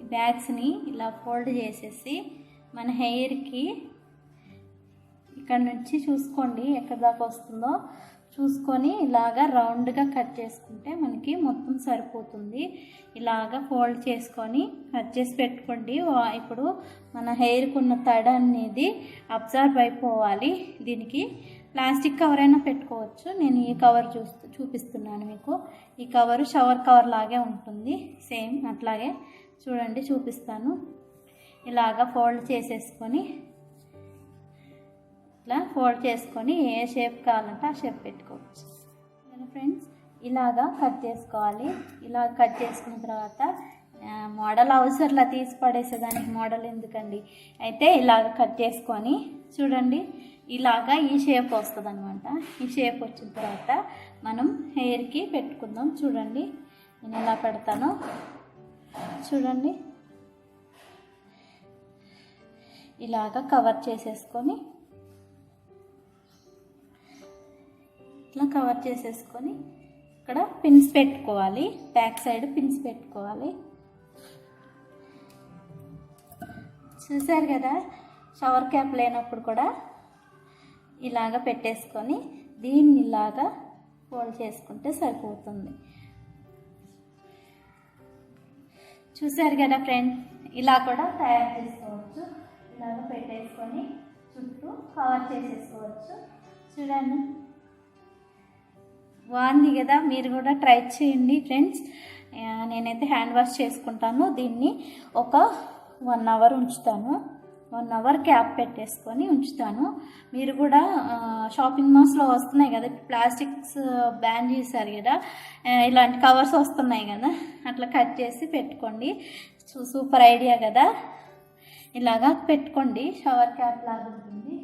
Speaker 1: ఈ బ్యాగ్స్ని ఇలా ఫోల్డ్ చేసేసి మన హెయిర్కి ఇక్కడ నుంచి చూసుకోండి ఎక్కడ దాకా వస్తుందో చూసుకొని ఇలాగా రౌండ్గా కట్ చేసుకుంటే మనకి మొత్తం సరిపోతుంది. ఇలాగా ఫోల్డ్ చేసుకొని కట్ చేసి పెట్టుకోండి. ఇప్పుడు మన హెయిర్కి ఉన్న తడి అనేది అబ్జర్వ్ అయిపోవాలి. దీనికి ప్లాస్టిక్ కవర్ అయినా పెట్టుకోవచ్చు. నేను ఈ కవర్ చూపిస్తున్నాను మీకు. ఈ కవరు షవర్ కవర్ లాగే ఉంటుంది, సేమ్ అట్లాగే చూడండి చూపిస్తాను. ఇలాగా ఫోల్డ్ చేసేసుకొని ఇట్లా ఫోల్డ్ చేసుకొని ఏ షేప్ కావాలంటే ఆ షేప్ పెట్టుకోవచ్చు. ఫ్రెండ్స్, ఇలాగా కట్ చేసుకోవాలి. ఇలా కట్ చేసుకున్న తర్వాత మోడల్ అవసరంలా తీసి పడేసేదానికి మోడల్ ఎందుకండి, అయితే ఇలాగ కట్ చేసుకొని చూడండి ఇలాగా ఈ షేప్ వస్తుంది అనమాట. ఈ షేప్ వచ్చిన తర్వాత మనం హెయిర్కి పెట్టుకుందాం. చూడండి నేను ఎలా పెడతానో చూడండి. ఇలాగా కవర్ చేసేసుకొని ఇట్లా కవర్ చేసేసుకొని ఇక్కడ పిన్స్ పెట్టుకోవాలి. బ్యాక్ సైడ్ పిన్స్ పెట్టుకోవాలి. చూసారు కదా, షవర్ క్యాప్ లేనప్పుడు కూడా ఇలాగ పెట్టేసుకొని దీన్ని ఇలాగా ఫోల్డ్ చేసుకుంటే సరిపోతుంది. చూసారు కదా ఫ్రెండ్స్, ఇలా కూడా తయారు చేసుకోవచ్చు. ఇలాగ పెట్టేసుకొని చుట్టూ కవర్ చేసేసుకోవచ్చు. చూడండి బాగుంది కదా, మీరు కూడా ట్రై చేయండి ఫ్రెండ్స్. నేనైతే హ్యాండ్ వాష్ చేసుకుంటాను. దీన్ని ఒక 1 అవర్ ఉంచుతాను. 1 అవర్ క్యాప్ పెట్టేసుకొని ఉంచుతాను. మీరు కూడా షాపింగ్ మాల్స్లో వస్తున్నాయి కదా, ప్లాస్టిక్స్ బ్యాన్ చేశారు కదా, ఇలాంటి కవర్స్ వస్తున్నాయి కదా, అట్లా కట్ చేసి పెట్టుకోండి. సూపర్ ఐడియా కదా. ఇలాగా పెట్టుకోండి, షవర్ క్యాప్ లాగా ఉంటుంది.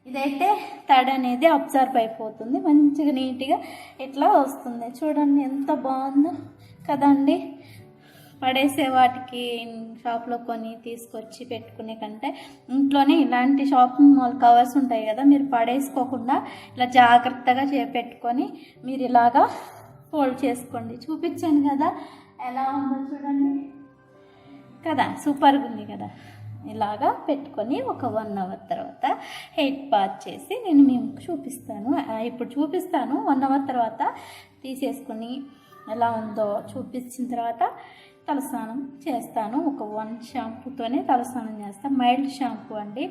Speaker 1: ఇదైతే తడి అనేది అబ్జర్వ్ అయిపోతుంది, మంచిగా నీట్గా ఇట్లా వస్తుంది. చూడండి ఎంత బాగుందో కదండి. పడేసే వాటికి షాప్లో కొని తీసుకొచ్చి పెట్టుకునే కంటే ఇంట్లోనే ఇలాంటి షాపింగ్ మాల్ కవర్స్ ఉంటాయి కదా, మీరు పడేసుకోకుండా ఇలా జాగ్రత్తగా పెట్టుకొని మీరు ఇలాగా ఫోల్డ్ చేసుకోండి. చూపించాను కదా ఎలా ఉందో చూడండి కదా, సూపర్గా ఉంది కదా. ఇలాగా పెట్టుకొని ఒక 1 అవర్ తర్వాత హెయిర్ బాత్ చేసి నేను మీకు చూపిస్తాను. ఇప్పుడు చూపిస్తాను. 1 అవర్ తర్వాత తీసేసుకొని ఎలా ఉందో చూపించిన తర్వాత తలస్నానం చేస్తాను. ఒక 1 షాంపూతోనే తలస్నానం చేస్తాను. మైల్డ్ షాంపూ అండి,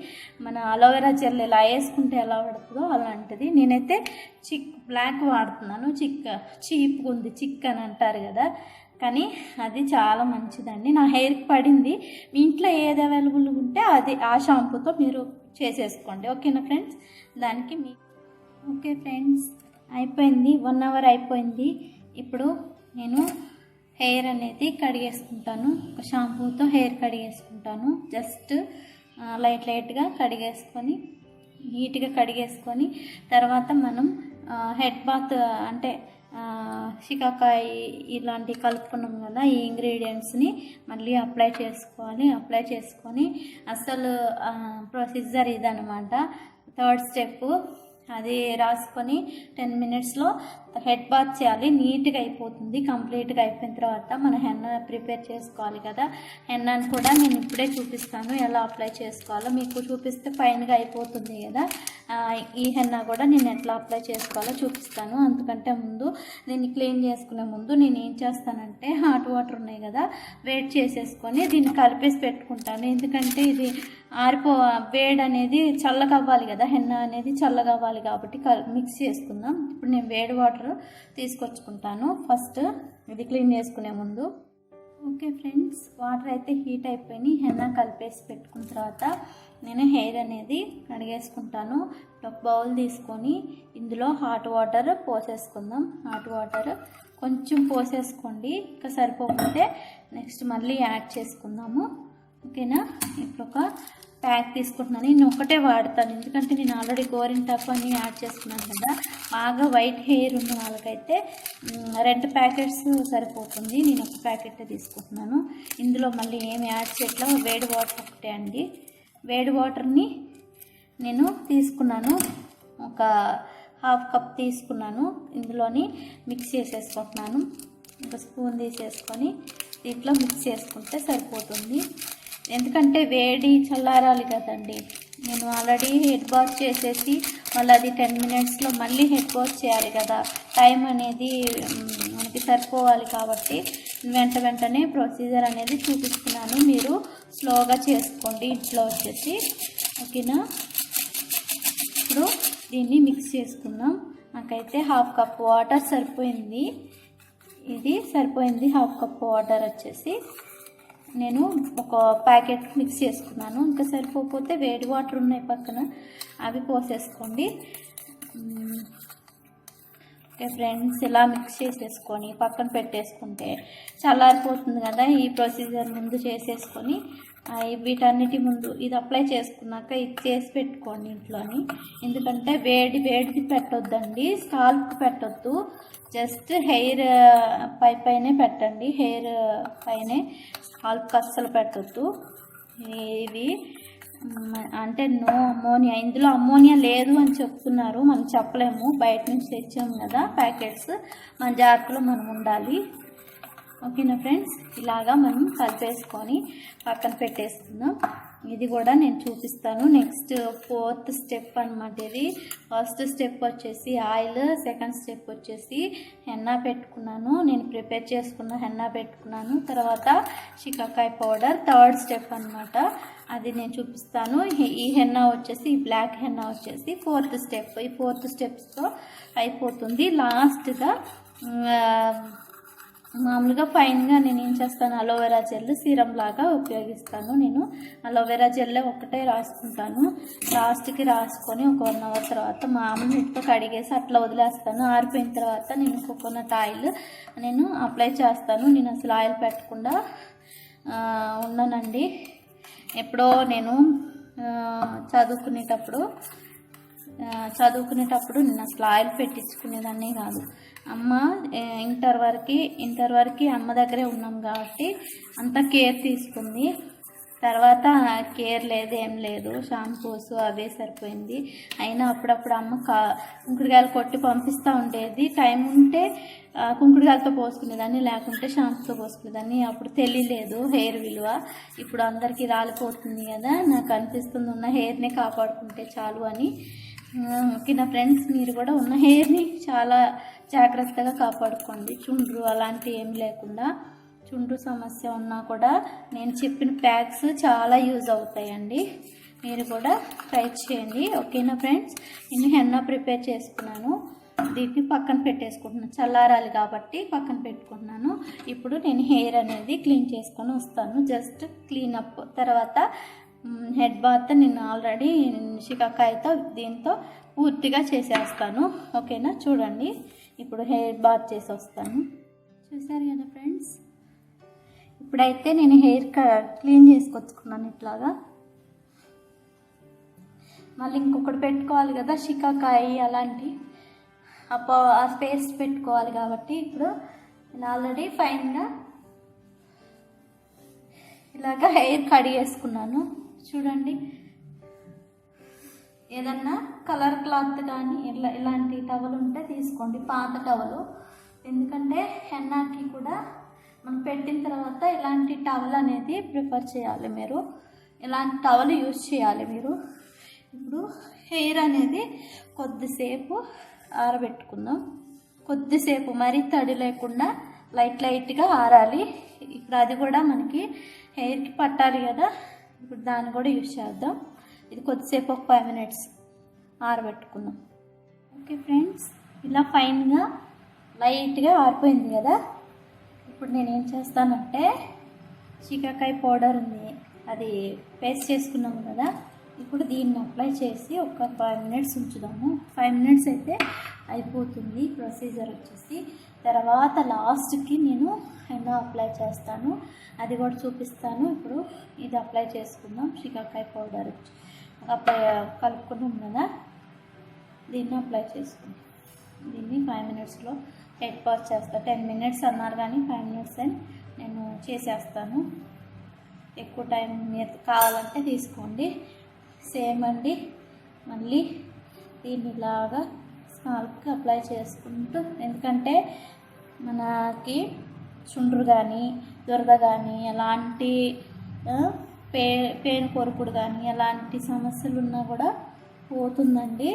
Speaker 1: మన అలోవెరా జెల్ ఎలా వేసుకుంటే ఎలా పడుతుందో అలాంటిది. నేనైతే బ్లాక్ వాడుతున్నాను. చీప్గా ఉంది, చిక్ అని అంటారు కదా, కానీ అది చాలా మంచిదండి. నా హెయిర్కి పడింది. మీ ఇంట్లో ఏది అవైలబుల్గా ఉంటే అది ఆ షాంపూతో మీరు చేసేసుకోండి. ఓకేనా ఫ్రెండ్స్, దానికి ఓకే ఫ్రెండ్స్, అయిపోయింది. 1 అవర్ అయిపోయింది. ఇప్పుడు నేను హెయిర్ అనేది కడిగేసుకుంటాను. ఒక షాంపూతో హెయిర్ కడిగేసుకుంటాను. జస్ట్ లైట్గా కడిగేసుకొని నీట్గా కడిగేసుకొని తర్వాత మనం హెడ్ బాత్ అంటే శికాకాయ ఇలాంటివి కలుపుకున్నాం కదా, ఈ ఇంగ్రీడియంట్స్ని మళ్ళీ అప్లై చేసుకోవాలి. అప్లై చేసుకొని అసలు ప్రొసీజర్ ఇదనమాట. 3rd స్టెప్ అది రాసుకొని 10 మినిట్స్లో హెడ్ బాత్ చేయాలి. నీట్గా అయిపోతుంది. కంప్లీట్గా అయిపోయిన తర్వాత మన హెన్నా ప్రిపేర్ చేసుకోవాలి కదా. హెన్నాని కూడా నేను ఇప్పుడే చూపిస్తాను ఎలా అప్లై చేసుకోవాలో. మీకు చూపిస్తే ఫైన్గా అయిపోతుంది కదా. ఈ హెన్నా కూడా నేను ఎట్లా అప్లై చేసుకోవాలో చూపిస్తాను. అంతకంటే ముందు దీన్ని క్లీన్ చేసుకునే ముందు నేను ఏం చేస్తానంటే హాట్ వాటర్ ఉన్నాయి కదా, వేడి చేసేసుకొని దీన్ని కలిపేసి పెట్టుకుంటాను. ఎందుకంటే ఇది వేడి అనేది చల్లగా అవ్వాలి కదా, హెన్నా అనేది చల్లగా అవ్వాలి కాబట్టి మిక్స్ చేసుకుందాం. ఇప్పుడు నేను వేడి వాటర్ తీసుకొచ్చుకుంటాను ఫస్ట్ ఇది క్లీన్ చేసుకునే ముందు. ఓకే ఫ్రెండ్స్, వాటర్ అయితే హీట్ అయిపోయి హెన్నా కలిపేసి పెట్టుకున్న తర్వాత నేను హెయిర్ అనేది కడిగేసుకుంటాను. ఒక బౌల్ తీసుకొని ఇందులో హాట్ వాటర్ పోసేసుకుందాం. హాట్ వాటర్ కొంచెం పోసేసుకోండి, ఇంకా సరిపోకుంటే నెక్స్ట్ మళ్ళీ యాడ్ చేసుకుందాము. ఓకేనా. ఇప్పుడు ఒక ప్యాక్ తీసుకుంటున్నాను. నేను ఒకటే వాడతాను, ఎందుకంటే నేను ఆల్రెడీ గోరింటాకు అన్నీ యాడ్ చేసుకున్నాను కదా. బాగా వైట్ హెయిర్ ఉన్న వాళ్ళకైతే 2 ప్యాకెట్స్ సరిపోతుంది. నేను ఒక ప్యాకెట్ తీసుకుంటున్నాను. ఇందులో మళ్ళీ ఏమి యాడ్ చేయట్లా, వేడి వాటర్ ఒకటే అండి. వేడి వాటర్ని నేను తీసుకున్నాను. ఒక హాఫ్ కప్ తీసుకున్నాను. ఇందులోని మిక్స్ చేసేసుకుంటున్నాను. ఒక స్పూన్ తీసేసుకొని దీంట్లో మిక్స్ చేసుకుంటే సరిపోతుంది. ఎందుకంటే వేడి చల్లారాలి కదండి. నేను ఆల్రెడీ హెడ్ బాత్ చేసేసి మళ్ళీ అది 10 మినిట్స్లో మళ్ళీ హెడ్ బాత్ చేయాలి కదా. టైం అనేది మనకి సరిపోవాలి కాబట్టి వెంటనే ప్రొసీజర్ అనేది చూపిస్తున్నాను. మీరు స్లోగా చేసుకోండి ఇంట్లో వచ్చేసి, ఓకేనా. ఇప్పుడు దీన్ని మిక్స్ చేసుకుందాం. నాకైతే హాఫ్ కప్ వాటర్ సరిపోయింది. ఇది సరిపోయింది. హాఫ్ కప్ వాటర్ వచ్చేసి నేను ఒక ప్యాకెట్ మిక్స్ చేసుకున్నాను. ఇంకా సరిపోతే వేడి వాటర్ ఉన్నాయి పక్కన, అవి పోసేసుకోండి. ఓకే ఫ్రెండ్స్, ఇలా మిక్స్ చేసేసుకొని పక్కన పెట్టేసుకుంటే చల్లారిపోతుంది కదా. ఈ ప్రొసీజర్ ముందు చేసేసుకొని వీటన్నిటి ముందు ఇది అప్లై చేసుకున్నాక ఇది చేసి పెట్టుకోండి ఇంట్లోని. ఎందుకంటే వేడిది పెట్టొద్దండి, స్కాల్ప్ పెట్టొద్దు. జస్ట్ హెయిర్ పైనే పెట్టండి, హెయిర్ పైనే, స్కాల్ప్ అస్సలు పెట్టొద్దు. ఇవి అంటే నో అమ్మోనియా, ఇందులో అమ్మోనియా లేదు అని చెప్తున్నారు. మనం చెప్పలేము, బయట నుంచి తెచ్చాము కదా ప్యాకెట్స్, మన జాగ్రత్తలో మనం ఉండాలి. ఓకేనా ఫ్రెండ్స్, ఇలాగా మనం కలిపేసుకొని పక్కన పెట్టేసుకుందాం. ఇది కూడా నేను చూపిస్తాను. నెక్స్ట్ 4th స్టెప్ అనమాట ఇది. ఫస్ట్ స్టెప్ వచ్చేసి ఆయిల్, సెకండ్ స్టెప్ వచ్చేసి హెన్నా పెట్టుకున్నాను. నేను ప్రిపేర్ చేసుకున్న హెన్నా పెట్టుకున్నాను. తర్వాత షికాకాయ పౌడర్, థర్డ్ స్టెప్ అనమాట, అది నేను చూపిస్తాను. ఈ హెన్నా వచ్చేసి, ఈ బ్లాక్ హెన్నా వచ్చేసి 4th స్టెప్. ఈ 4th స్టెప్స్తో అయిపోతుంది. లాస్ట్గా మామూలుగా ఫైన్గా నేను ఏం చేస్తాను, అలోవెరా జెల్ సీరం లాగా ఉపయోగిస్తాను. నేను అలోవెరా జెల్ ఒకటే రాసుకుంటాను. లాస్ట్కి రాసుకొని ఒక 1 అవర్ తర్వాత మామూలు నీటితో కడిగేసి అట్లా వదిలేస్తాను. ఆరిపోయిన తర్వాత నేను కోకోనట్ ఆయిల్ నేను అప్లై చేస్తాను. నేను అసలు ఆయిల్ పెట్టకుండా ఉన్నానండి. ఎప్పుడో నేను చదువుకునేటప్పుడు నేను అసలు ఆయిల్ పెట్టించుకునేదాన్ని కాదు. అమ్మ ఇంటర్ వరకు అమ్మ దగ్గరే ఉన్నాం కాబట్టి అంత కేర్ తీసుకుంది. తర్వాత కేర్ లేదు, ఏం లేదు, షాంపూస్ అవే సరిపోయింది. అయినా అప్పుడప్పుడు అమ్మ కుంకుడుకాయలు కొట్టి పంపిస్తూ ఉండేది. టైం ఉంటే కుంకుడుకాయలతో పోసుకునేదాన్ని, లేకుంటే షాంపూతో పోసుకునేదాన్ని. అప్పుడు తెలియలేదు హెయిర్ విలువ. ఇప్పుడు అందరికీ రాలిపోతుంది కదా, నాకు అనిపిస్తుంది ఉన్న హెయిర్ని కాపాడుకుంటే చాలు అని. ఓకేనా ఫ్రెండ్స్, మీరు కూడా ఉన్న హెయిర్ని చాలా జాగ్రత్తగా కాపాడుకోండి. చుండ్రు అలాంటివి ఏమి లేకుండా. చుండ్రు సమస్య ఉన్నా కూడా నేను చెప్పిన ప్యాక్స్ చాలా యూజ్ అవుతాయండి. మీరు కూడా ట్రై చేయండి. ఓకేనా ఫ్రెండ్స్, నేను హెన్నా ప్రిపేర్ చేసుకున్నాను. దీన్ని పక్కన పెట్టేసుకుంటున్నాను, చల్లారాలి కాబట్టి పక్కన పెట్టుకుంటున్నాను. ఇప్పుడు నేను హెయిర్ అనేది క్లీన్ చేసుకొని వస్తాను. జస్ట్ క్లీనప్ తర్వాత హెడ్ బాత్ నేను ఆల్రెడీ షికాకాయతో దీంతో పూర్తిగా చేసేస్తాను. ఓకేనా, చూడండి. ఇప్పుడు హెయిర్ బాత్ చేసి వస్తాను. చూసారు కదా ఫ్రెండ్స్, ఇప్పుడైతే నేను హెయిర్ క్లీన్ చేసుకొచ్చుకున్నాను ఇట్లాగా. మళ్ళీ ఇంకొకటి పెట్టుకోవాలి కదా, షికాకాయ అలాంటి ఆ స్పేస్ పెట్టుకోవాలి కాబట్టి ఇప్పుడు నేను ఆల్రెడీ ఫైన్గా ఇలాగా హెయిర్ కడిగేసుకున్నాను. చూడండి, ఏదన్నా కలర్ క్లాత్ కానీ ఇలాంటి టవల్ ఉంటే తీసుకోండి, పాత టవలు. ఎందుకంటే హెన్నాకి కూడా మనం పెట్టిన తర్వాత ఇలాంటి టవల్ అనేది ప్రిఫర్ చేయాలి. మీరు ఇలాంటి టవల్ యూజ్ చేయాలి మీరు. ఇప్పుడు హెయిర్ అనేది కొద్దిసేపు ఆరబెట్టుకుందాం. కొద్దిసేపు, మరీ తడి లేకుండా లైట్గా ఆరాలి. ఇప్పుడు అది కూడా మనకి హెయిర్కి పట్టాలి కదా, ఇప్పుడు దాన్ని కూడా యూజ్ చేద్దాం. ఇది కొద్దిసేపు ఒక 5 మినిట్స్ ఆరబెట్టుకుందాం. ఓకే ఫ్రెండ్స్, ఇలా ఫైన్గా లైట్గా ఆరిపోయింది కదా. ఇప్పుడు నేను ఏం చేస్తానంటే షికాకాయ పౌడర్ ఉంది, అది పేస్ట్ చేసుకున్నాము కదా, ఇప్పుడు దీన్ని అప్లై చేసి ఒక 5 మినిట్స్ ఉంచుదాము. 5 మినిట్స్ అయితే అయిపోతుంది ప్రొసీజర్ వచ్చేసి. తర్వాత లాస్ట్కి నేను హెన్నా అప్లై చేస్తాను, అది కూడా చూపిస్తాను. ఇప్పుడు ఇది అప్లై చేసుకుందాం. షికాకాయ పౌడర్ అప్లై కలుపుకున్నాం కదా, దీన్ని అప్లై చేసుకుందాం. దీన్ని 5 మినిట్స్లో హెడ్ వాష్ చేస్తాను. 10 మినిట్స్ అన్నారు కానీ 5 మినిట్స్ అని నేను చేసేస్తాను. ఎక్కువ టైం మీరు కావాలంటే తీసుకోండి. సేమ్ అండి, మళ్ళీ దీన్ని ఇలాగా స్కాల్ప్కి అప్లై చేసుకుంటూ, ఎందుకంటే మనకి చుండ్రు కానీ దురద కానీ ఎలాంటి పెయిన్ కొరుకుడు కానీ ఎలాంటి సమస్యలు ఉన్నా కూడా పోతుందండి.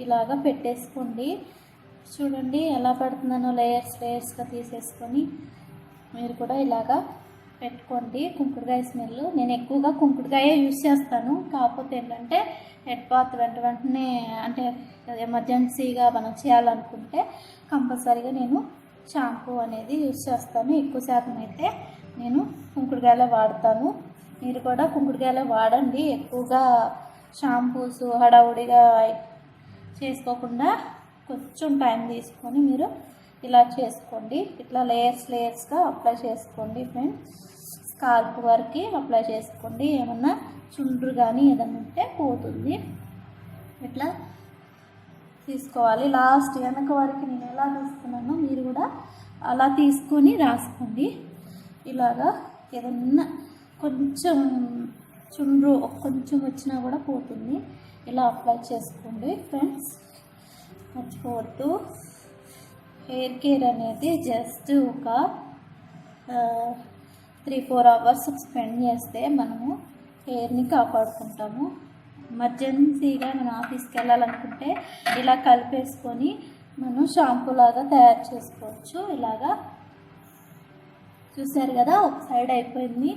Speaker 1: ఇలాగా పెట్టేసుకోండి. చూడండి ఎలా పెడుతున్నానో, లేయర్స్గా తీసేసుకొని మీరు కూడా ఇలాగా పెట్టుకోండి. కుంకుడుకాయ స్మెల్, నేను ఎక్కువగా కుంకుడుకాయ యూజ్ చేస్తాను. కాకపోతే ఏంటంటే హెడ్ బాత్ వెంటనే అంటే ఎమర్జెన్సీగా మనం చేయాలనుకుంటే కంపల్సరీగా నేను షాంపూ అనేది యూజ్ చేస్తాను. ఎక్కువ శాతం అయితే నేను కుంకుడుకాయలే వాడతాను. మీరు కూడా కుంకుడుకాయలే వాడండి. ఎక్కువగా షాంపూస్ హడావుడిగా చేసుకోకుండా కొంచెం టైం తీసుకొని మీరు ఇలా చేసుకోండి. ఇట్లా లేయర్స్గా అప్లై చేసుకోండి ఫ్రెండ్స్. స్కాల్ప్ వరకు అప్లై చేసుకోండి. ఏమన్నా చుండ్రు కానీ ఏదన్నా ఉంటే పోతుంది. ఇట్లా తీసుకోవాలి. లాస్ట్ వెనక వరకు నేను ఎలా తీసుకున్నానో మీరు కూడా అలా తీసుకొని రాసుకోండి. ఇలాగా ఏదన్నా కొంచెం చుండ్రు కొంచెం వచ్చినా కూడా పోతుంది. ఇలా అప్లై చేసుకోండి ఫ్రెండ్స్. మర్చిపోవద్దు. హెయిర్ కేర్ అనేది జస్ట్ ఒక 3-4 అవర్స్ స్పెండ్ చేస్తే మనము హెయిర్ని కాపాడుకుంటాము. ఎమర్జెన్సీగా మనం ఆఫీస్కి వెళ్ళాలనుకుంటే ఇలా కలిపేసుకొని మనం షాంపూ లాగా తయారు చేసుకోవచ్చు. ఇలాగా చూసారు కదా, ఒక సైడ్ అయిపోయింది,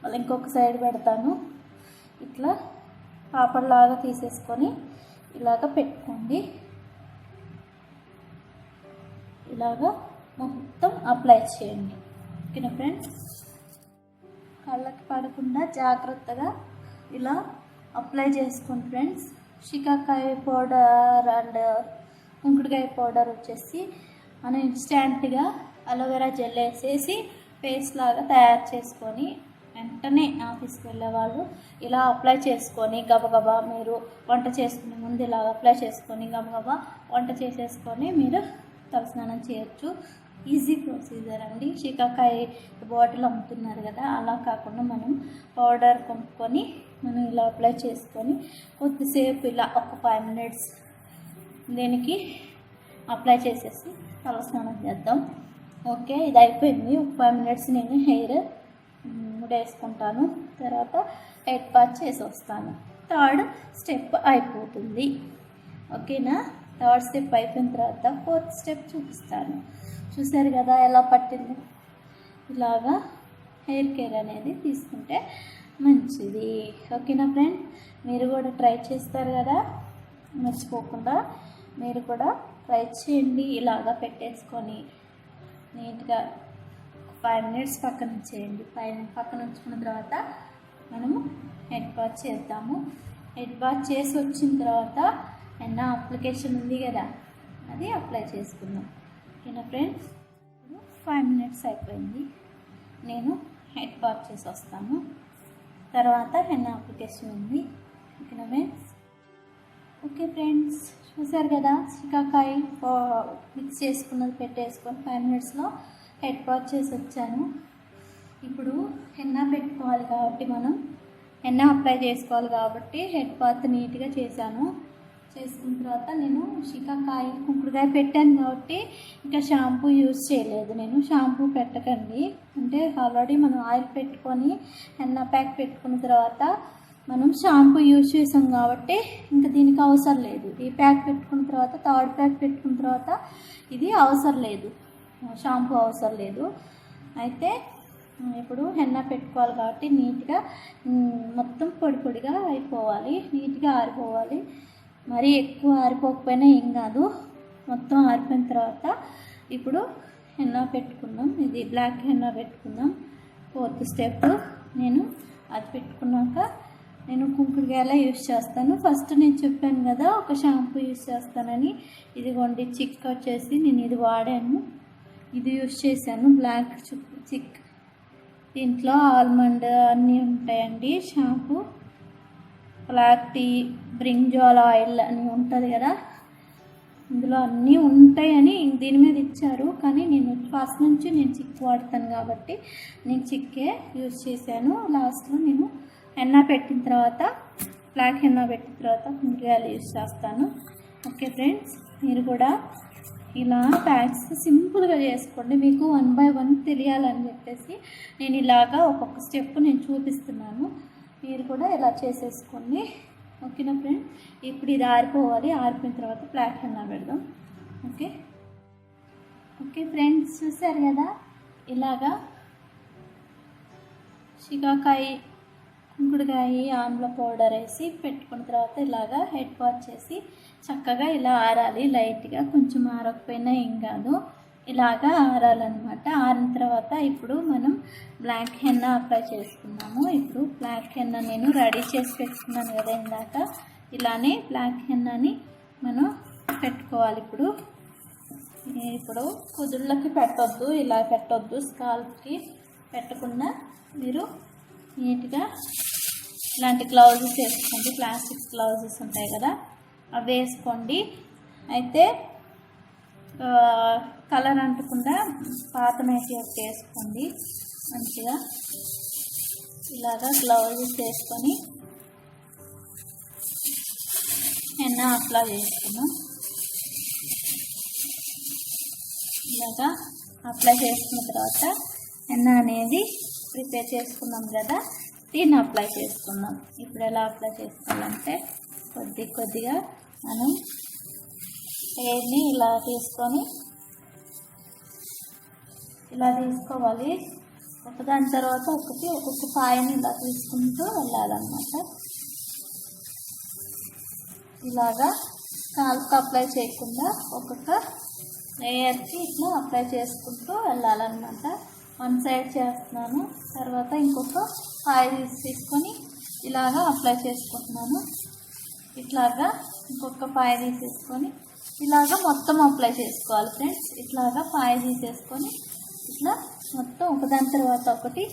Speaker 1: మళ్ళీ ఇంకొక సైడ్ పెడతాను. ఇట్లా పాపడ్లాగా తీసేసుకొని ఇలాగ పెట్టుకోండి. ఇలాగా మొత్తం అప్లై చేయండి. ఓకేనా ఫ్రెండ్స్? కళ్ళకి పడకుండా జాగ్రత్తగా ఇలా అప్లై చేసుకోండి ఫ్రెండ్స్. షికాకాయ పౌడర్ అండ్ కుంకుడుకాయ పౌడర్ వచ్చేసి మనం ఇన్స్టాంట్గా అలోవెరా జెల్ వేసేసి పేస్ట్ లాగా తయారు చేసుకొని వెంటనే ఆఫీస్కి వెళ్ళేవాళ్ళు ఇలా అప్లై చేసుకొని గబగబా మీరు వంట చేసుకునే ముందు ఇలా అప్లై చేసుకొని గబగబా వంట చేసేసుకొని మీరు తలస్నానం చేయొచ్చు. ఈజీ ప్రొసీజర్ అండి. షికాకాయ బాటిల్ అమ్ముతున్నారు కదా, అలా కాకుండా మనం పౌడర్ కొనుక్కొని మనం ఇలా అప్లై చేసుకొని కొద్దిసేపు ఇలా ఒక 5 minutes దీనికి అప్లై చేసేసి తలస్నానం చేద్దాం. ఓకే, ఇది అయిపోయింది. ఒక 5 minutes నేను హెయిర్ ముడేసుకుంటాను. తర్వాత హెడ్ బాత్ చేసి వస్తాను. 3rd స్టెప్ అయిపోతుంది. ఓకేనా? 3rd స్టెప్ అయిపోయిన తర్వాత 4th స్టెప్ చూపిస్తాను. చూసారు కదా ఎలా పట్టింది. ఇలాగా హెయిర్ కేర్ అనేది తీసుకుంటే మంచిది. ఓకేనా ఫ్రెండ్? మీరు కూడా ట్రై చేస్తారు కదా, మర్చిపోకుండా మీరు కూడా ట్రై చేయండి. ఇలాగా పెట్టేసుకొని నీట్గా 5 minutes పక్కన ఉంచేయండి. పక్కన ఉంచుకున్న తర్వాత మనము హెడ్ బాత్ చేద్దాము. హెడ్ బాత్ చేసి వచ్చిన తర్వాత ఎన్న అప్లికేషన్ ఉంది కదా, అది అప్లై చేసుకుందాం. ఓకేనా ఫ్రెండ్స్? 5 minutes అయిపోయింది. నేను హెడ్ బాత్ చేసి వస్తాను. తర్వాత హెన్న అప్లికేషన్ ఉంది. ఓకేనా ఫ్రెండ్స్? ఓకే ఫ్రెండ్స్, చూసారు కదా, షికాకాయ మిక్స్ చేసుకున్నది పెట్టేసుకొని 5 minutesలో హెడ్ బాత్ చేసి వచ్చాను. ఇప్పుడు హెన్నా పెట్టుకోవాలి కాబట్టి మనం హెన్నా అప్లై చేసుకోవాలి కాబట్టి హెడ్ బాత్ నీట్గా చేశాను. చేసుకున్న తర్వాత నేను షికాకాయ కుంకుడుకాయ పెట్టాను కాబట్టి ఇంకా షాంపూ యూజ్ చేయలేదు. నేను షాంపూ పెట్టకండి, అంటే ఆల్రెడీ మనం ఆయిల్ పెట్టుకొని హెన్నా ప్యాక్ పెట్టుకున్న తర్వాత మనం షాంపూ యూజ్ చేసాం కాబట్టి ఇంకా దీనికి అవసరం లేదు. ఈ ప్యాక్ పెట్టుకున్న తర్వాత 3rd ప్యాక్ పెట్టుకున్న తర్వాత ఇది అవసరం లేదు, షాంపూ అవసరం లేదు. అయితే ఇప్పుడు హెన్నా పెట్టుకోవాలి కాబట్టి నీట్గా మొత్తం పొడి పొడిగా అయిపోవాలి, నీట్గా ఆరిపోవాలి. మరీ ఎక్కువ ఆరిపోకపోయినా ఏం కాదు. మొత్తం ఆరిపోయిన తర్వాత ఇప్పుడు హెన్నా పెట్టుకుందాం. ఇది బ్లాక్ హెన్నా పెట్టుకుందాం. 4th స్టెప్ నేను అది పెట్టుకున్నాక నేను కుంకుడుకాయలా యూజ్ చేస్తాను. ఫస్ట్ నేను చెప్పాను కదా ఒక షాంపూ యూజ్ చేస్తానని. ఇదిగోండి చిక్ వచ్చేసి నేను ఇది వాడాను, ఇది యూజ్ చేశాను. బ్లాక్ చిక్, దీంట్లో ఆల్మండ్ అన్నీ ఉంటాయండి. Shampoo, black tea, brinjal oil అని ఉంటుంది కదా, ఇందులో అన్నీ ఉంటాయని దీని మీద ఇచ్చారు. కానీ నేను ఫస్ట్ నుంచి నేను చిక్ వాడతాను కాబట్టి నేను చిక్కే యూజ్ చేశాను. లాస్ట్లో నేను హెన్నా పెట్టిన తర్వాత, బ్లాక్ హెన్నా పెట్టిన తర్వాత కుంకుడుకాయలు యూజ్ చేస్తాను. Okay friends? మీరు కూడా ఇలా ప్యాక్స్ సింపుల్గా చేసుకోండి. మీకు 1 బై 1 తెలియాలని చెప్పేసి నేను ఇలాగా ఒక్కొక్క స్టెప్ నేను చూపిస్తున్నాను. మీరు కూడా ఇలా చేసేసుకోండి. ఓకేనా ఫ్రెండ్? ఇప్పుడు ఇది ఆరిపోవాలి. ఆరిపోయిన తర్వాత బ్లాక్ హెన్నా పెడదాం. ఓకే ఫ్రెండ్స్, చూసారు కదా ఇలాగా శికాకాయ, కుంకుడుకాయ, ఆమ్ల పౌడర్ వేసి పెట్టుకున్న తర్వాత ఇలాగా హెడ్ వాష్ చేసి చక్కగా ఇలా ఆరాలి. లైట్గా కొంచెం ఆరకపోయినా ఏం కాదు, ఇలాగా ఆరాలన్నమాట. ఆరిన తర్వాత ఇప్పుడు మనం బ్లాక్ హెన్నా అప్లై చేసుకున్నాము. ఇప్పుడు బ్లాక్ హెన్నా నేను రెడీ చేసి పెట్టుకున్నాను కదా ఇందాక, ఇలానే బ్లాక్ హెన్నాని మనం పెట్టుకోవాలి. ఇప్పుడు కుదుళ్ళకి పెట్టొద్దు, ఇలా పెట్టొద్దు, స్కాల్ప్కి పెట్టకుండా మీరు నీట్గా ఇలాంటి గ్లౌజెస్ వేసుకోండి. ప్లాస్టిక్ గ్లౌజెస్ ఉంటాయి కదా, అవి వేసుకోండి. అయితే కలర్ అంటకుండా పాత మేటి ఒకటి వేసుకోండి. మంచిగా ఇలాగా గ్లౌజెస్ వేసుకొని హెన్నా అప్లై చేసుకున్నాం. ఇలాగా అప్లై చేసుకున్న తర్వాత హెన్నా అనేది ప్రిపేర్ చేసుకున్నాం కదా, దీన్ని అప్లై చేసుకుందాం. ఇప్పుడు ఎలా అప్లై చేసుకోవాలంటే కొద్దిగా మనం హెయిర్ని ఇలా తీసుకొని ఇలా తీసుకోవాలి. ఒకదాని తర్వాత ఒక్కొక్క పాయని ఇలా తీసుకుంటూ వెళ్ళాలన్నమాట. ఇలాగా కాలుకు అప్లై చేయకుండా ఒక్కొక్క లేయర్కి ఇట్లా అప్లై చేసుకుంటూ వెళ్ళాలన్నమాట. 1 సైడ్ చేస్తున్నాను, తర్వాత ఇంకొక పాయ తీసుకొని ఇలాగా అప్లై చేసుకుంటున్నాను. ఇట్లాగా ఇంకొక పాయ తీసేసుకొని ఇలాగా మొత్తం అప్లై చేసుకోవాలి ఫ్రెండ్స్. ఇట్లాగా పాయ తీసేసుకొని ఇట్లా మొత్తం ఒకదాని తర్వాత ఒకటి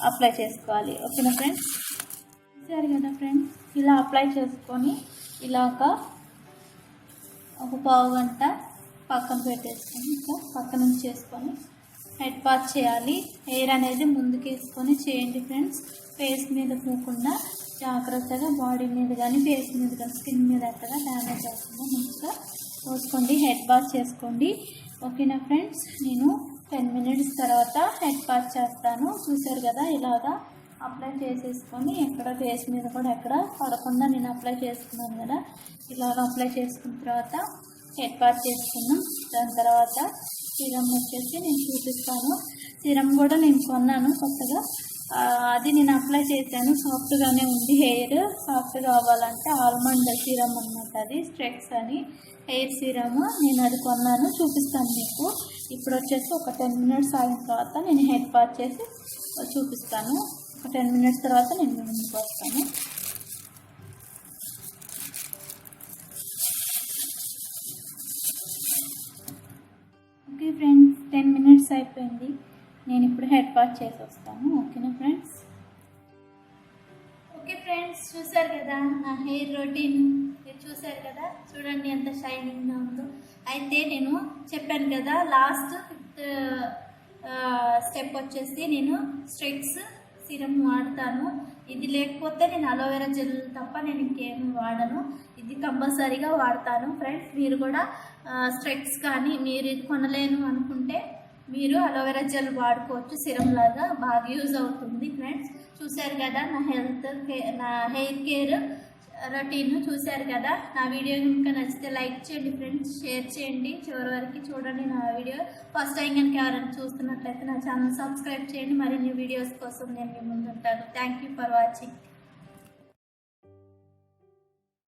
Speaker 1: అప్లై చేసుకోవాలి. ఓకేనా ఫ్రెండ్స్? సరే కదా ఫ్రెండ్స్, ఇలా అప్లై చేసుకొని ఇలాగా ఒక పావు గంట పక్కన పెట్టేసుకొని ఇట్లా పక్కన చేసుకొని హెడ్ వాష్ చేయాలి. హెయిర్ అనేది ముందుకు వేసుకొని చేయండి ఫ్రెండ్స్. ఫేస్ మీద పోకుండా జాగ్రత్తగా బాడీ మీద కానీ ఫేస్ మీద కానీ స్కిన్ మీద ఎక్కడ డ్యామేజ్ అవుతుందో మంచిగా పోసుకోండి. హెడ్ వాష్ చేసుకోండి. ఓకేనా ఫ్రెండ్స్? నేను 10 మినిట్స్ తర్వాత హెడ్ వాష్ చేస్తాను. చూసారు కదా, ఇలాగా అప్లై చేసేసుకొని ఎక్కడ ఫేస్ మీద కూడా ఎక్కడ పడకుండా నేను అప్లై చేసుకున్నాను కదా, ఇలాగ అప్లై చేసుకున్న తర్వాత హెడ్ వాష్ చేసుకున్నాం. దాని తర్వాత సీరం వచ్చేసి నేను చూపిస్తాను. సీరం కూడా నేను కొన్నాను కొత్తగా, అది నేను అప్లై చేశాను. సాఫ్ట్గానే ఉంది. హెయిర్ సాఫ్ట్గా అవ్వాలంటే ఆల్మండ్ సీరం అన్నమాట, అది స్ట్రెక్స్ అని హెయిర్ సీరమ్. నేను అది కొన్నాను, చూపిస్తాను మీకు. ఇప్పుడు వచ్చేసి ఒక 10 మినిట్స్ ఆగిన తర్వాత నేను హెడ్ వాష్ చేసి చూపిస్తాను. ఒక 10 మినిట్స్ తర్వాత నేను ముందుకు వస్తాను. ఓకే ఫ్రెండ్స్, 10 మినిట్స్ అయిపోయింది. నేను ఇప్పుడు హెడ్ వాష్ చేసి వస్తాను. ఓకేనా ఫ్రెండ్స్? ఓకే ఫ్రెండ్స్, చూసారు కదా నా హెయిర్ రొటీన్. మీరు చూసారు కదా, చూడండి ఎంత షైనింగ్గా ఉందో. అయితే నేను చెప్పాను కదా, లాస్ట్ 5th స్టెప్ వచ్చేసి నేను స్ట్రెక్స్ సీరం వాడతాను. ఇది లేకపోతే నేను అలోవెరా జెల్ తప్ప నేను ఇంకేమి వాడను. ఇది కంపల్సరీగా వాడతాను ఫ్రెండ్స్. మీరు కూడా స్ట్రెక్స్ కానీ మీరు ఇది కొనలేను అనుకుంటే మీరు అలోవెరా జెల్ వాడుకోవచ్చు. సిరం లాగా బాగా యూజ్ అవుతుంది ఫ్రెండ్స్. చూశారు కదా నా హెయిర్ కేర్ రొటీన్ చూశారు కదా. నా వీడియో కనుక నచ్చితే లైక్ చేయండి ఫ్రెండ్స్, షేర్ చేయండి, చివరి వరకు చూడండి నా వీడియో. ఫస్ట్ టైం కనుక ఎవరైనా చూస్తున్నట్లయితే నా ఛానల్ సబ్స్క్రైబ్ చేయండి. మరిన్ని వీడియోస్ కోసం నేను మీ ముందు ఉంటాను. Thank you for watching.